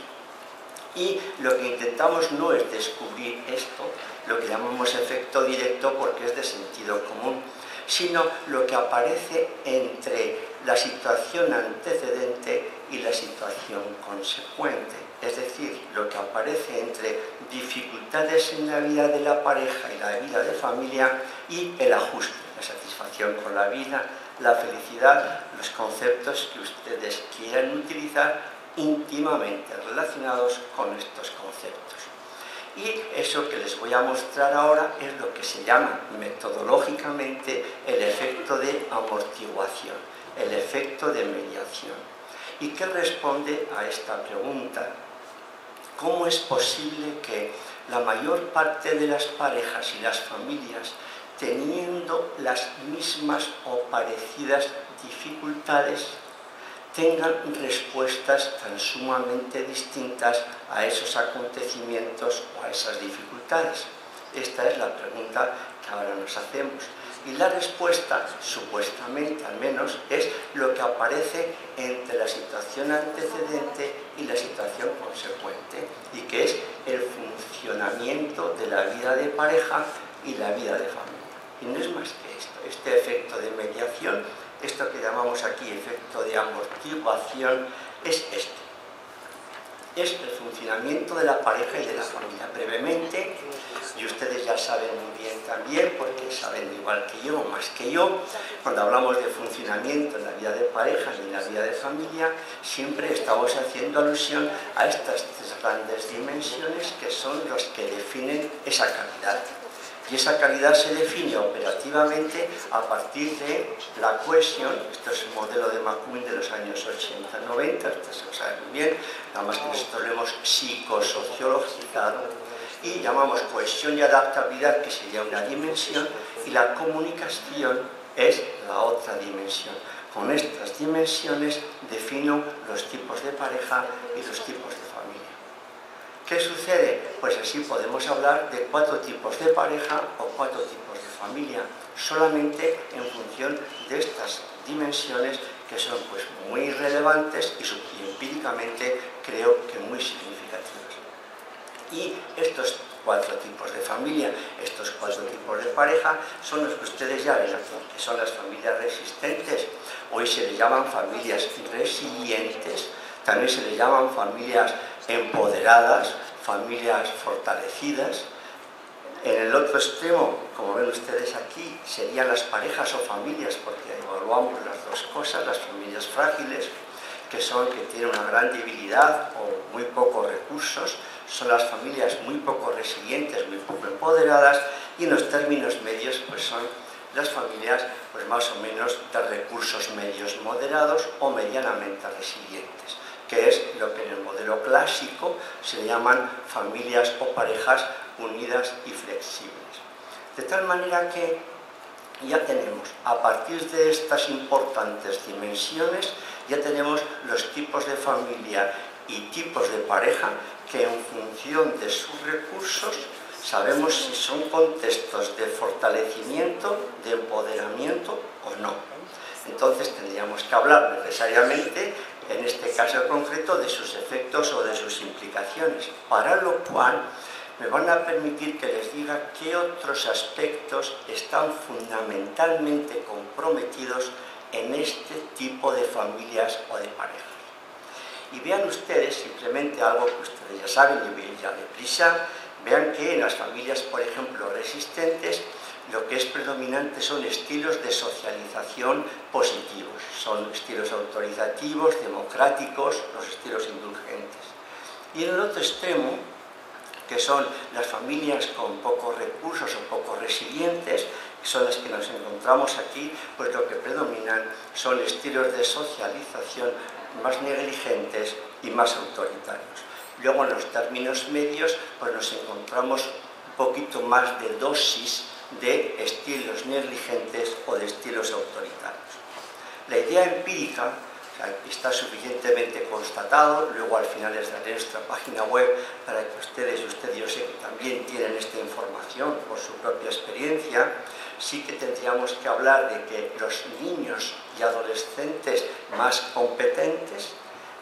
Y lo que intentamos no es descubrir esto, lo que llamamos efecto directo porque es de sentido común, sino lo que aparece entre la situación antecedente y la situación consecuente. Es decir, lo que aparece entre dificultades en la vida de la pareja y la vida de familia y el ajuste, la satisfacción con la vida, la felicidad, los conceptos que ustedes quieran utilizar íntimamente relacionados con estos conceptos. Y eso que les voy a mostrar ahora es lo que se llama metodológicamente el efecto de amortiguación, el efecto de mediación. ¿Y qué responde a esta pregunta? ¿Cómo es posible que la mayor parte de las parejas y las familias, teniendo las mismas o parecidas dificultades, tengan respuestas tan sumamente distintas a esos acontecimientos o a esas dificultades? Esta es la pregunta que ahora nos hacemos. Y la respuesta, supuestamente al menos, es lo que aparece entre la situación antecedente y la situación consecuente, y que es el funcionamiento de la vida de pareja y la vida de familia. Y no es más que esto, este efecto de mediación, esto que llamamos aquí efecto de amortiguación, es esto. Es el funcionamiento de la pareja y de la familia. Brevemente, y ustedes ya saben muy bien también, porque saben igual que yo, o más que yo, cuando hablamos de funcionamiento en la vida de pareja y en la vida de familia, siempre estamos haciendo alusión a estas tres grandes dimensiones que son las que definen esa calidad. Y esa calidad se define operativamente a partir de la cohesión. Esto es el modelo de McQueen de los años 80-90, ustedes lo saben muy bien, nada más que nosotros lo hemos psicosociologizado, y llamamos cohesión y adaptabilidad, que sería una dimensión, y la comunicación es la otra dimensión. Con estas dimensiones defino los tipos de pareja y los tipos de familia. ¿Qué sucede? Pues así podemos hablar de 4 tipos de pareja o 4 tipos de familia, solamente en función de estas dimensiones que son pues muy relevantes y empíricamente creo que muy significativas. Y estos 4 tipos de familia, estos 4 tipos de pareja son los que ustedes ya ven aquí, que son las familias resistentes. Hoy se les llaman familias resilientes, también se les llaman familias empoderadas, familias fortalecidas. En el otro extremo, como ven ustedes aquí, serían las parejas o familias, porque evaluamos las dos cosas, las familias frágiles, que tienen una gran debilidad o muy pocos recursos, son las familias muy poco resilientes, muy poco empoderadas, y en los términos medios pues son las familias pues más o menos de recursos medios moderados o medianamente resilientes, que es lo que en el modelo clásico se llaman familias o parejas unidas y flexibles. De tal manera que ya tenemos, a partir de estas importantes dimensiones, ya tenemos los tipos de familia y tipos de pareja que en función de sus recursos sabemos si son contextos de fortalecimiento, de empoderamiento o no. Entonces tendríamos que hablar necesariamente, en este caso concreto, de sus efectos o de sus implicaciones, para lo cual me van a permitir que les diga qué otros aspectos están fundamentalmente comprometidos en este tipo de familias o de parejas. Y vean ustedes simplemente algo que ustedes ya saben y voy ya deprisa. Vean que en las familias, por ejemplo, resistentes, lo que es predominante son estilos de socialización positivos. Son estilos autoritativos, democráticos, los estilos indulgentes. Y en el otro extremo, que son las familias con pocos recursos o poco resilientes, que son las que nos encontramos aquí, pues lo que predominan son estilos de socialización más negligentes y más autoritarios. Luego en los términos medios pues nos encontramos un poquito más de dosis de estilos negligentes o de estilos autoritarios. La idea empírica está suficientemente constatado, luego al final les daré nuestra página web para que ustedes yo sé que también tienen esta información por su propia experiencia. Sí que tendríamos que hablar de que los niños y adolescentes más competentes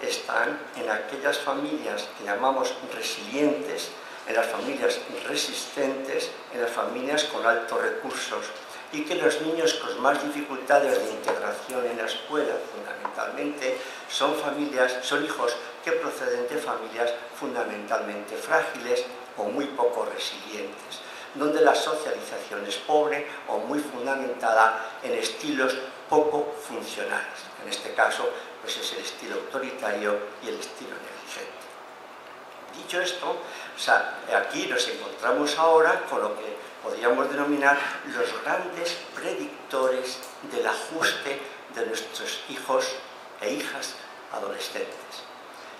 están en aquellas familias que llamamos resilientes, en las familias resistentes, en las familias con altos recursos, y que los niños con más dificultades de integración en la escuela, fundamentalmente, son hijos que proceden de familias fundamentalmente frágiles o muy poco resilientes. donde la socialización es pobre o muy fundamentada en estilos poco funcionales. En este caso, pues es el estilo autoritario y el estilo negligente. Dicho esto, aquí nos encontramos ahora con lo que podríamos denominar los grandes predictores del ajuste de nuestros hijos e hijas adolescentes.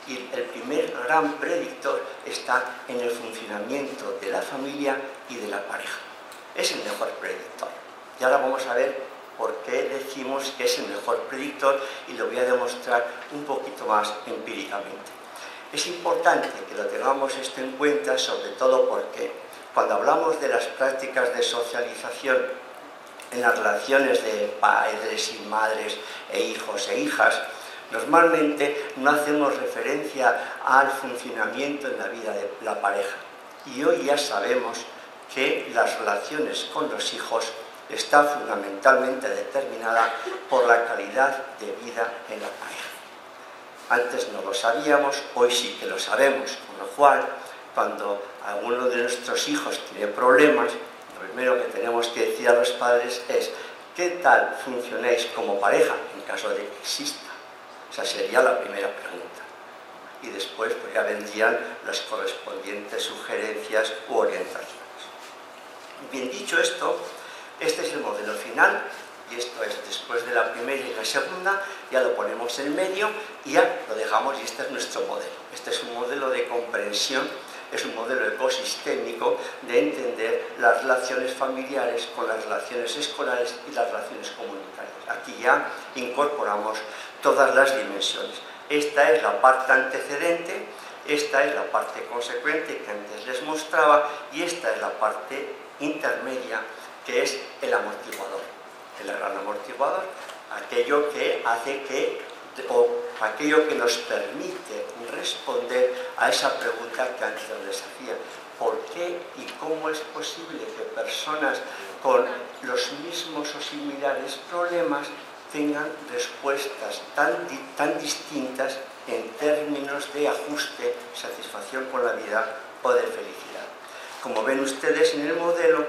Y el primer gran predictor está en el funcionamiento de la familia y de la pareja. Es el mejor predictor. Y ahora vamos a ver por qué decimos que es el mejor predictor y lo voy a demostrar un poquito más empíricamente. Es importante que lo tengamos esto en cuenta, sobre todo porque cuando hablamos de las prácticas de socialización en las relaciones de padres y madres e hijos e hijas, normalmente no hacemos referencia al funcionamiento en la vida de la pareja. Y hoy ya sabemos que las relaciones con los hijos está fundamentalmente determinada por la calidad de vida en la pareja. Antes no lo sabíamos, hoy sí que lo sabemos, con lo cual, cuando alguno de nuestros hijos tiene problemas, lo primero que tenemos que decir a los padres es ¿qué tal funcionáis como pareja en caso de que exista? Esa sería la primera pregunta. Y después pues, ya vendrían las correspondientes sugerencias u orientaciones. Bien, dicho esto, este es el modelo final, y esto es después de la primera y la segunda, ya lo ponemos en medio y ya lo dejamos, y este es nuestro modelo. Este es un modelo de comprensión, es un modelo ecosistémico de entender las relaciones familiares con las relaciones escolares y las relaciones comunitarias. Aquí ya incorporamos todas las dimensiones. Esta es la parte antecedente, esta es la parte consecuente que antes les mostraba, y esta es la parte intermedia, que es el amortiguador, el gran amortiguador, aquello que hace que, o aquello que nos permite responder a esa pregunta que antes les hacía: ¿por qué y cómo es posible que personas con los mismos o similares problemas tengan respuestas tan distintas en términos de ajuste, satisfacción con la vida o de felicidad? Como ven ustedes en el modelo,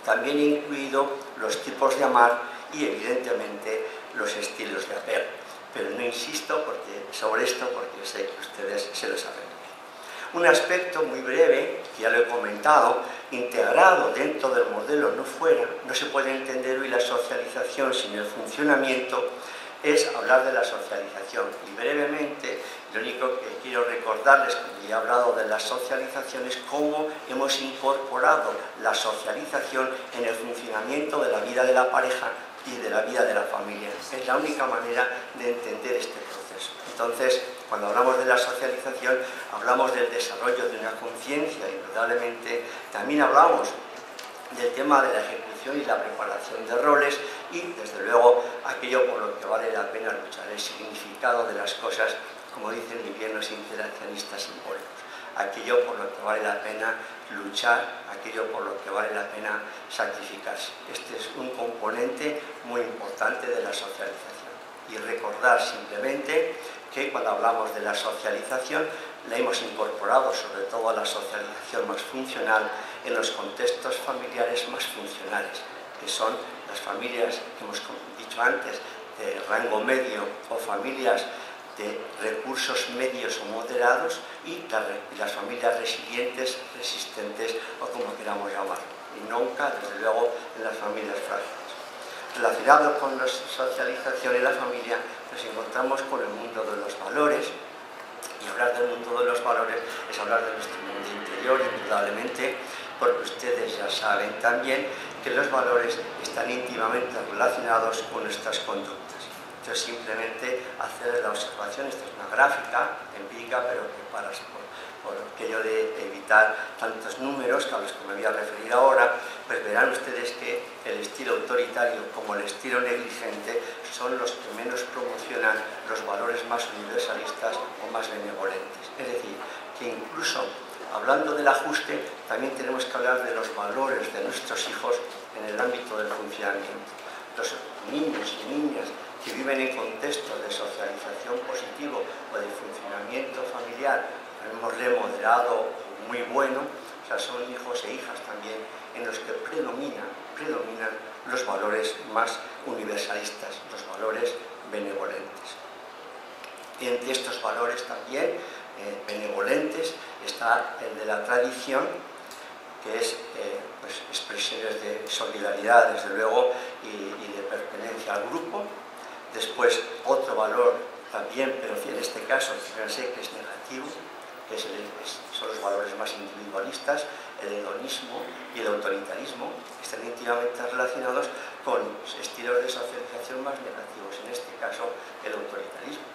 también he incluido los tipos de amar y evidentemente los estilos de apego. Pero no insisto sobre esto porque sé que ustedes se lo saben. Un aspecto muy breve, que ya lo he comentado, integrado dentro del modelo no se puede entender hoy la socialización sin el funcionamiento, es hablar de la socialización. Y brevemente, lo único que quiero recordarles, como ya he hablado de la socialización, es cómo hemos incorporado la socialización en el funcionamiento de la vida de la pareja y de la vida de la familia. Es la única manera de entender este proceso. Entonces, cuando hablamos de la socialización, hablamos del desarrollo de una conciencia, indudablemente. También hablamos del tema de la ejecución y la preparación de roles y, desde luego, aquello por lo que vale la pena luchar, el significado de las cosas, como dicen muy bien los interaccionistas simbólicos. Aquello por lo que vale la pena luchar, aquello por lo que vale la pena sacrificarse. Este es un componente muy importante de la socialización. Y recordar simplemente que cuando hablamos de la socialización, la hemos incorporado sobre todo a la socialización más funcional en los contextos familiares más funcionales, que son las familias que hemos dicho antes, de rango medio o familias de recursos medios o moderados, y las familias resilientes, resistentes o como queramos llamarlo, y nunca, desde luego, en las familias frágiles. Relacionado con la socialización y la familia, nos encontramos con el mundo de los valores, y hablar del mundo de los valores es hablar de nuestro mundo interior, indudablemente, porque ustedes ya saben también que los valores están íntimamente relacionados con nuestras conductas. Entonces, simplemente hacer la observación, esta es una gráfica empírica, pero que por aquello de evitar tantos números, que a los que me voy a referir ahora, pues verán ustedes que el estilo autoritario como el estilo negligente son los que menos promocionan los valores más universalistas o más benevolentes. Es decir, que incluso hablando del ajuste, también tenemos que hablar de los valores de nuestros hijos en el ámbito del funcionamiento. Los niños y niñas que viven en contextos de socialización positivo o de funcionamiento familiar, llamémosle moderado o muy bueno, o sea, son hijos e hijas también en los que predominan los valores más universalistas, los valores benevolentes. Y entre estos valores también benevolentes está el de la tradición, que es pues, expresiones de solidaridad, desde luego, y de pertenencia al grupo. Después, otro valor también, pero en este caso, fíjense que es negativo, que son los valores más individualistas, el hedonismo y el autoritarismo, están íntimamente relacionados con estilos de socialización más negativos, en este caso el autoritarismo.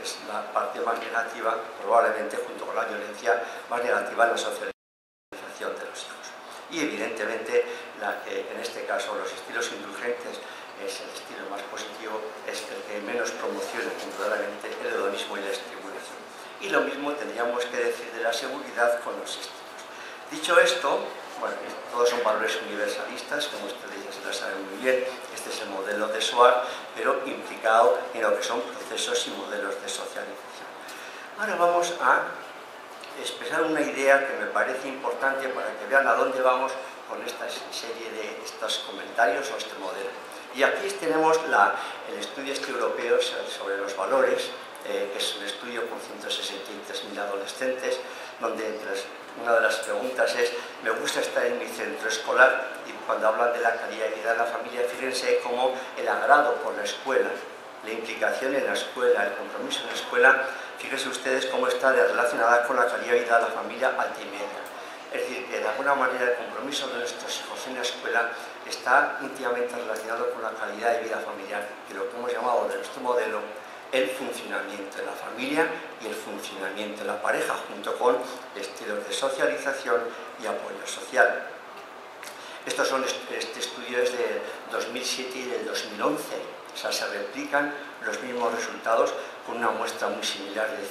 Es la parte más negativa, probablemente junto con la violencia, más negativa en la socialización de los hijos. Y evidentemente, la que en este caso los estilos indulgentes es el estilo más positivo, es el que menos promociona indudablemente el hedonismo y la estimulación. Y lo mismo tendríamos que decir de la seguridad con los estilos. Dicho esto, bueno, todos son valores universalistas, como ustedes ya se lo saben muy bien. Este es el modelo de SWOT, pero implicado en lo que son procesos y modelos de socialización. Ahora vamos a expresar una idea que me parece importante para que vean a dónde vamos con esta serie de estos comentarios o este modelo. Y aquí tenemos el estudio europeo sobre los valores, que es un estudio con 163.000 adolescentes, donde una de las preguntas es: me gusta estar en mi centro escolar, y cuando hablan de la calidad de vida de la familia, fíjense cómo el agrado por la escuela, la implicación en la escuela, el compromiso en la escuela, fíjense ustedes cómo está relacionada con la calidad de vida de la familia alta y media. Es decir, que de alguna manera el compromiso de nuestros hijos en la escuela está íntimamente relacionado con la calidad de vida familiar, que lo que hemos llamado de nuestro modelo el funcionamiento de la familia y el funcionamiento de la pareja, junto con estilos de socialización y apoyo social. Estos son estudios de 2007 y del 2011, o sea, se replican los mismos resultados con una muestra muy similar de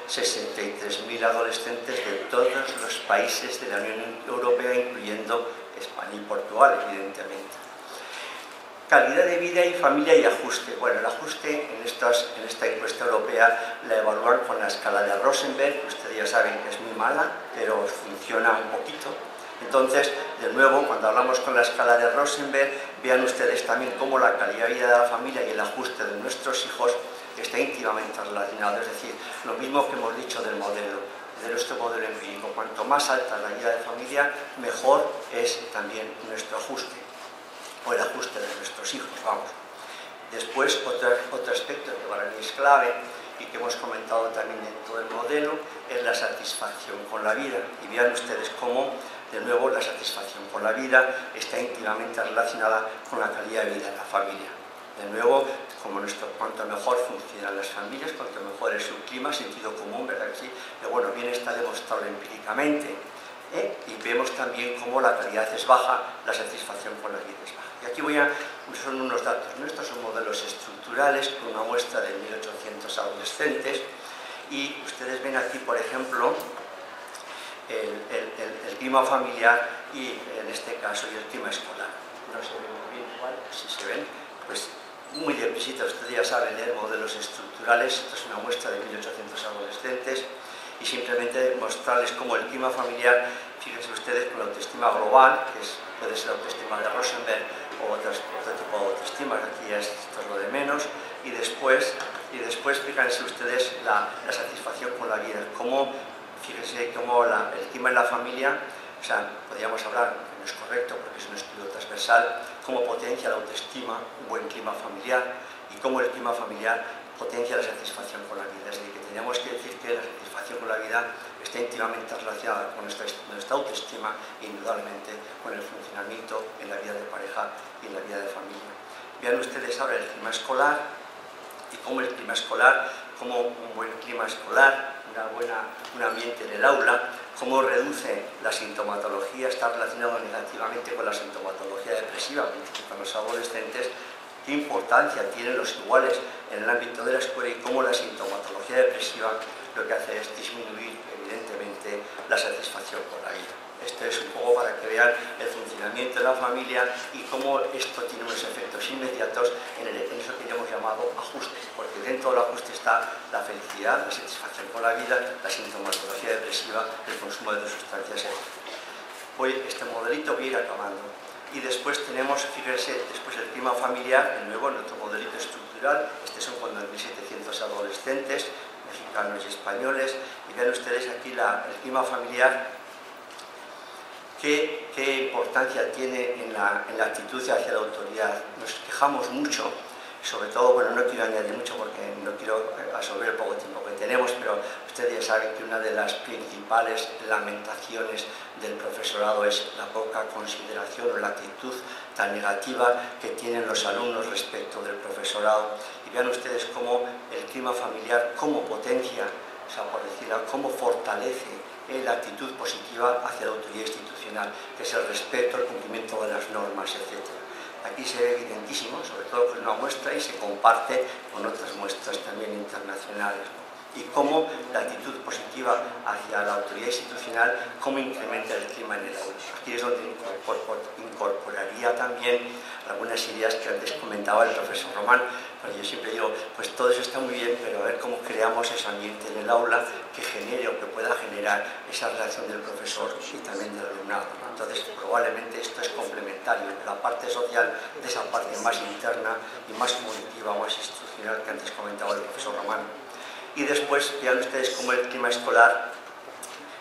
163.000 adolescentes de todos los países de la Unión Europea, incluyendo España y Portugal, evidentemente. Calidad de vida y familia y ajuste. Bueno, el ajuste en esta encuesta europea la evalúan con la escala de Rosenberg. Ustedes ya saben que es muy mala, pero funciona un poquito. Entonces, de nuevo, cuando hablamos con la escala de Rosenberg, vean ustedes también cómo la calidad de vida de la familia y el ajuste de nuestros hijos está íntimamente relacionado. Es decir, lo mismo que hemos dicho del modelo, de nuestro modelo empírico. Cuanto más alta la vida de familia, mejor es también nuestro ajuste, o el ajuste de nuestros hijos, vamos. Después, otro aspecto que para mí es clave y que hemos comentado también en todo el modelo es la satisfacción con la vida. Y vean ustedes cómo, de nuevo, la satisfacción con la vida está íntimamente relacionada con la calidad de vida de la familia. De nuevo, cuanto mejor funcionan las familias, cuanto mejor es su clima, sentido común, ¿verdad que sí? Pero bueno, bien está demostrado empíricamente. Y vemos también cómo la calidad es baja, la satisfacción con la vida es baja. Y aquí son unos datos, ¿no? Estos son modelos estructurales con una muestra de 1.800 adolescentes, y ustedes ven aquí, por ejemplo, el clima familiar y, en este caso, y el clima escolar. No se ven muy bien igual, si se ven, pues muy deprisa. Ustedes ya saben leer modelos estructurales. Esto es una muestra de 1.800 adolescentes, y simplemente mostrarles cómo el clima familiar, fíjense ustedes, con la autoestima global, que puede ser la autoestima de Rosenberg o otro tipo de autoestima, aquí esto es lo de menos, y después fíjense ustedes la satisfacción con la vida, fíjense cómo el clima en la familia, o sea, podríamos hablar, que no es correcto porque es un estudio transversal, cómo potencia la autoestima un buen clima familiar, y cómo el clima familiar potencia la satisfacción con la vida. Es decir, que tendríamos que decir que la satisfacción con la vida está íntimamente relacionada con nuestra autoestima e indudablemente con el funcionamiento en la vida de pareja y en la vida de familia. Vean ustedes ahora el clima escolar, y cómo el clima escolar, como un buen clima escolar, un ambiente en el aula, cómo reduce la sintomatología, está relacionado negativamente con la sintomatología depresiva, con los adolescentes. Qué importancia tienen los iguales en el ámbito de la escuela, y cómo la sintomatología depresiva lo que hace es disminuir, evidentemente, aumente la satisfacción con la vida. Esto es un poco para que vean el funcionamiento de la familia y cómo esto tiene unos efectos inmediatos en eso que ya hemos llamado ajuste, porque dentro del ajuste está la felicidad, la satisfacción con la vida, la sintomatología depresiva, el consumo de sustancias, etc. Hoy este modelito voy a ir acabando. Y después tenemos, fíjense, después el clima familiar, de nuevo nuestro modelito estructural. Estos son con 2.700 adolescentes, mexicanos y españoles. Y vean ustedes aquí el clima familiar. ¿Qué importancia tiene en la actitud hacia la autoridad? Nos quejamos mucho, sobre todo, bueno, no quiero añadir mucho porque no quiero absorber el poco tiempo que tenemos, pero ustedes ya saben que una de las principales lamentaciones del profesorado es la poca consideración o la actitud tan negativa que tienen los alumnos respecto del profesorado. Y vean ustedes cómo el clima familiar, cómo potencia, o sea, por decirlo, cómo fortalece la actitud positiva hacia la autoridad institucional, que es el respeto, el cumplimiento de las normas, etc. Aquí se ve evidentísimo, sobre todo con una muestra y se comparte con otras muestras también internacionales, ¿no? Y cómo la actitud positiva hacia la autoridad institucional, cómo incrementa el clima en el aula. Aquí es donde incorporaría también algunas ideas que antes comentaba el profesor Román. Pero yo siempre digo, pues todo eso está muy bien, pero a ver cómo creamos ese ambiente en el aula que genere o que pueda generar esa relación del profesor y también del alumnado, ¿no? Entonces, probablemente esto es complementario de la parte social, de esa parte más interna y más comunicativa, más institucional que antes comentaba el profesor Román. Y después, vean ustedes cómo el clima escolar,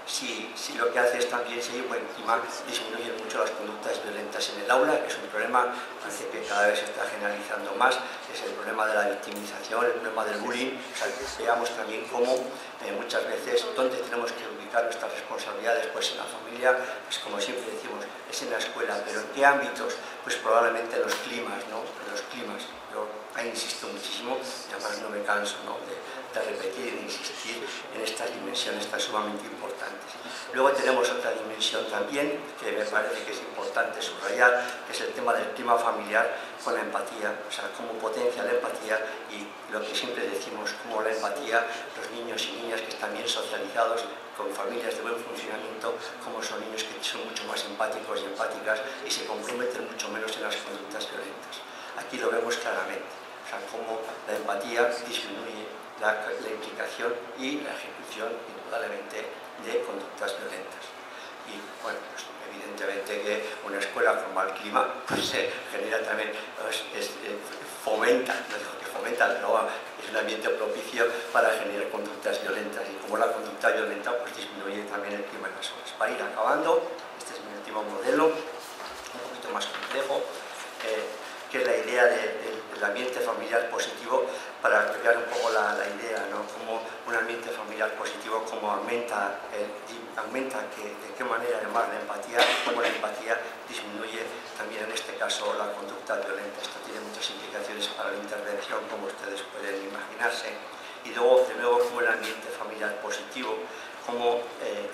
si lo que hace es también seguir buen clima, disminuye mucho las conductas violentas en el aula, que es un problema, parece que cada vez se está generalizando más, es el problema de la victimización, el problema del bullying. O sea, que veamos también cómo muchas veces, dónde tenemos que ubicar nuestras responsabilidades, pues en la familia, pues como siempre decimos, es en la escuela, pero ¿en qué ámbitos? Pues probablemente en los climas, ¿no? En los climas. Yo ahí insisto muchísimo, y además no me canso, ¿no?, de repetir y de insistir en estas dimensiones tan sumamente importantes. Luego tenemos otra dimensión también que me parece que es importante subrayar, que es el tema del clima familiar con la empatía, o sea, cómo potencia la empatía y lo que siempre decimos, cómo la empatía, los niños y niñas que están bien socializados con familias de buen funcionamiento, como son niños que son mucho más empáticos y empáticas y se comprometen mucho menos en las conductas violentas. Aquí lo vemos claramente, o sea, cómo la empatía disminuye la implicación y la ejecución, indudablemente, de conductas violentas. Y, bueno, pues, evidentemente que una escuela con mal clima pues, genera también, fomenta, no digo que fomenta, pero es un ambiente propicio para generar conductas violentas. Y como la conducta violenta, pues disminuye también el clima en las aulas. Para ir acabando, este es mi último modelo, un poquito más complejo, que es la idea del ambiente familiar positivo, para crear un poco la idea, ¿no?, como un ambiente familiar positivo, cómo aumenta de qué manera además la empatía, cómo la empatía disminuye también en este caso la conducta violenta. Esto tiene muchas implicaciones para la intervención, como ustedes pueden imaginarse. Y luego, de nuevo, cómo el ambiente familiar positivo, cómo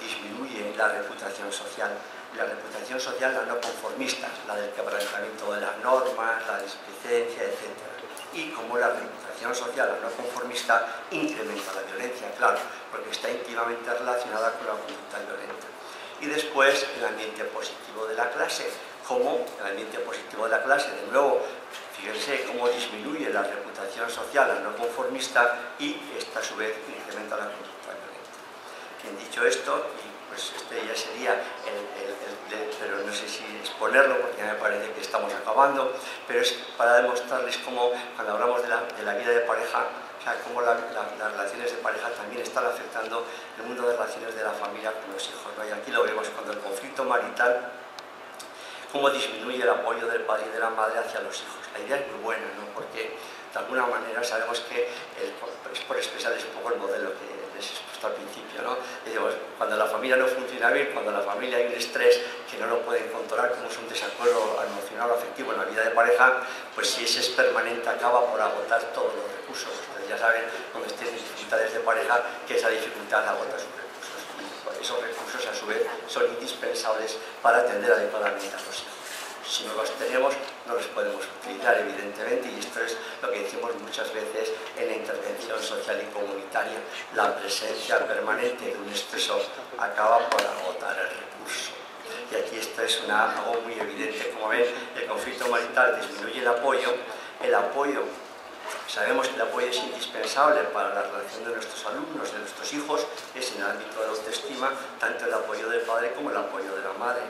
disminuye la reputación social. La reputación social, la no conformista, la del quebrantamiento de las normas, la displicencia, etc. Y como la reputación social, la no conformista, incrementa la violencia, claro, porque está íntimamente relacionada con la conducta violenta. Y después el ambiente positivo de la clase, como el ambiente positivo de la clase, de nuevo, fíjense cómo disminuye la reputación social, la no conformista, y esta a su vez incrementa la conducta violenta. Bien, dicho esto, pues este ya sería pero no sé si exponerlo porque me parece que estamos acabando, pero es para demostrarles cómo cuando hablamos de la vida de pareja, o sea, cómo las relaciones de pareja también están afectando el mundo de relaciones de la familia con los hijos, ¿no? Y aquí lo vemos cuando el conflicto marital, cómo disminuye el apoyo del padre y de la madre hacia los hijos. La idea es muy buena, ¿no?, porque de alguna manera sabemos que es por expresarles un poco el modelo que les he expuesto al principio, ¿no? Y digo, cuando la familia no funciona bien, cuando la familia hay un estrés que no lo pueden controlar, como es un desacuerdo emocional o afectivo en la vida de pareja, pues si ese es permanente acaba por agotar todos los recursos. Ustedes ya saben, cuando estén dificultades de pareja, que esa dificultad agota sus recursos. Y esos recursos, a su vez, son indispensables para atender adecuadamente a los hijos. Si no los tenemos, no los podemos utilizar, evidentemente, y esto es lo que decimos muchas veces en la intervención social y comunitaria. La presencia permanente de un estresor acaba por agotar el recurso. Y aquí esto es algo muy evidente. Como ven, el conflicto marital disminuye el apoyo. Sabemos que el apoyo es indispensable para la relación de nuestros alumnos, de nuestros hijos, es en el ámbito de la autoestima, tanto el apoyo del padre como el apoyo de la madre.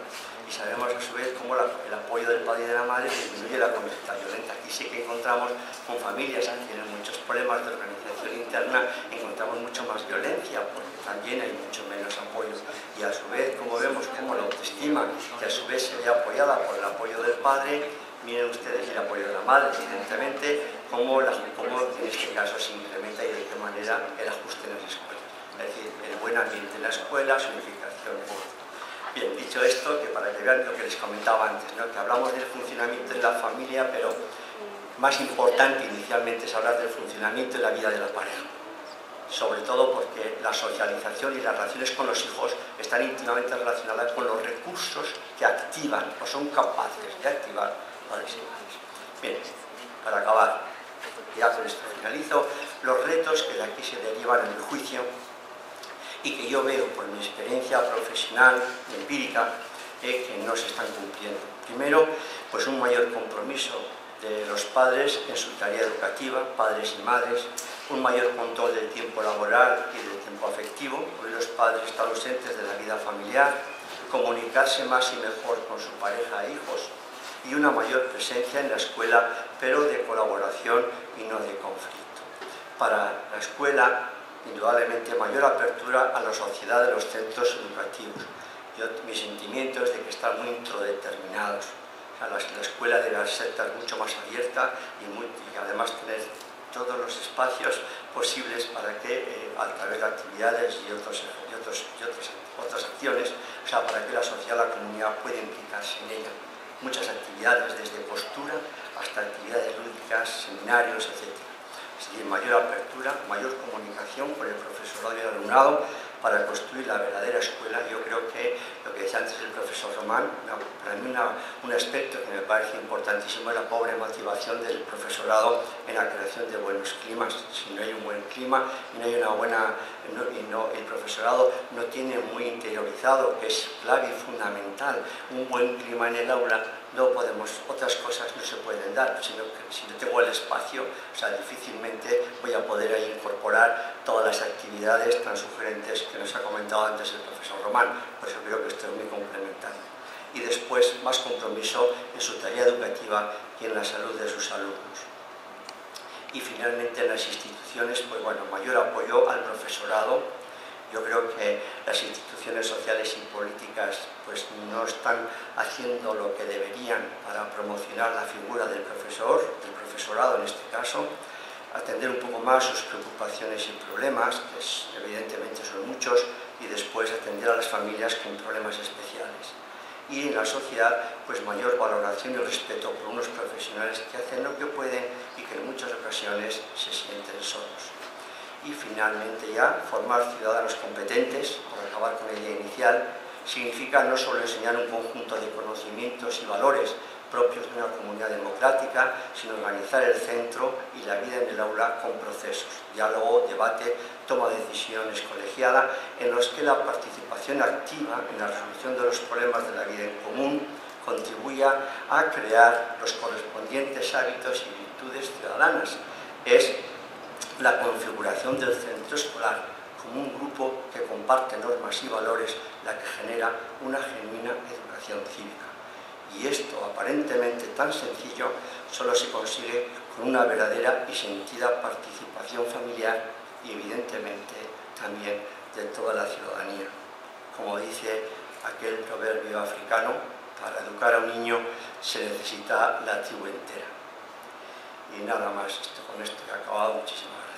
Y sabemos a su vez cómo el apoyo del padre y de la madre disminuye la conducta violenta. Aquí sí que encontramos con familias que tienen muchos problemas de organización interna, encontramos mucho más violencia, porque también hay mucho menos apoyo. Y a su vez, como vemos, como la autoestima, que a su vez se ve apoyada por el apoyo del padre, miren ustedes el apoyo de la madre, evidentemente, cómo en este caso se incrementa y de qué manera el ajuste en las escuelas. Es decir, el buen ambiente en la escuela, su unificación. Bien, dicho esto, que para que vean lo que les comentaba antes, ¿no? Que hablamos del funcionamiento de la familia, pero más importante inicialmente es hablar del funcionamiento de la vida de la pareja. Sobre todo porque la socialización y las relaciones con los hijos están íntimamente relacionadas con los recursos que activan o son capaces de activar padres y madres. Bien, para acabar, ya con esto finalizo, los retos que de aquí se derivan en el juicio y que yo veo por mi experiencia profesional y empírica que no se están cumpliendo. Primero, pues un mayor compromiso de los padres en su tarea educativa, padres y madres, un mayor control del tiempo laboral y del tiempo afectivo, hoy los padres están ausentes de la vida familiar, comunicarse más y mejor con su pareja e hijos, y una mayor presencia en la escuela, pero de colaboración y no de conflicto. Para la escuela, indudablemente mayor apertura a la sociedad de los centros educativos. Mi sentimiento es de que están muy introdeterminados. O sea, la escuela debe ser mucho más abierta y además tener todos los espacios posibles para que, a través de actividades y otras acciones, o sea, para que la sociedad, la comunidad pueda implicarse en ella. Muchas actividades, desde postura hasta actividades lúdicas, seminarios, etc. Es decir, mayor apertura, mayor comunicación con el profesorado y el alumnado para construir la verdadera escuela. Yo creo que lo que decía antes el profesor Román, para mí un aspecto que me parece importantísimo es la pobre motivación del profesorado en la creación de buenos climas. Si no hay un buen clima y no hay una buena, el profesorado no tiene muy interiorizado, que es clave y fundamental, un buen clima en el aula, no podemos, otras cosas no se pueden dar, sino que si no tengo el espacio, o sea, difícilmente voy a poder ahí incorporar todas las actividades tan sugerentes que nos ha comentado antes el profesor Román. Por eso creo que esto es muy complementario. Y después, más compromiso en su tarea educativa y en la salud de sus alumnos. Y finalmente en las instituciones, pues bueno, mayor apoyo al profesorado. Yo creo que las instituciones sociales y políticas pues no están haciendo lo que deberían para promocionar la figura del profesor, del profesorado en este caso, atender un poco más sus preocupaciones y problemas, que evidentemente son muchos, y después atender a las familias con problemas especiales. Y en la sociedad, pues mayor valoración y respeto por unos profesionales que hacen lo que pueden y que en muchas ocasiones se sienten solos. Y finalmente ya, formar ciudadanos competentes, por acabar con la idea inicial, significa no solo enseñar un conjunto de conocimientos y valores propios de una comunidad democrática, sino organizar el centro y la vida en el aula con procesos, diálogo, debate, toma de decisiones colegiada, en los que la participación activa en la resolución de los problemas de la vida en común contribuya a crear los correspondientes hábitos y virtudes ciudadanas. Es la configuración del centro escolar como un grupo que comparte normas y valores, la que genera una genuina educación cívica. Y esto, aparentemente tan sencillo, solo se consigue con una verdadera y sentida participación familiar y, evidentemente, también de toda la ciudadanía. Como dice aquel proverbio africano, para educar a un niño se necesita la tribu entera. Y nada más, con esto he acabado. Muchísimas gracias.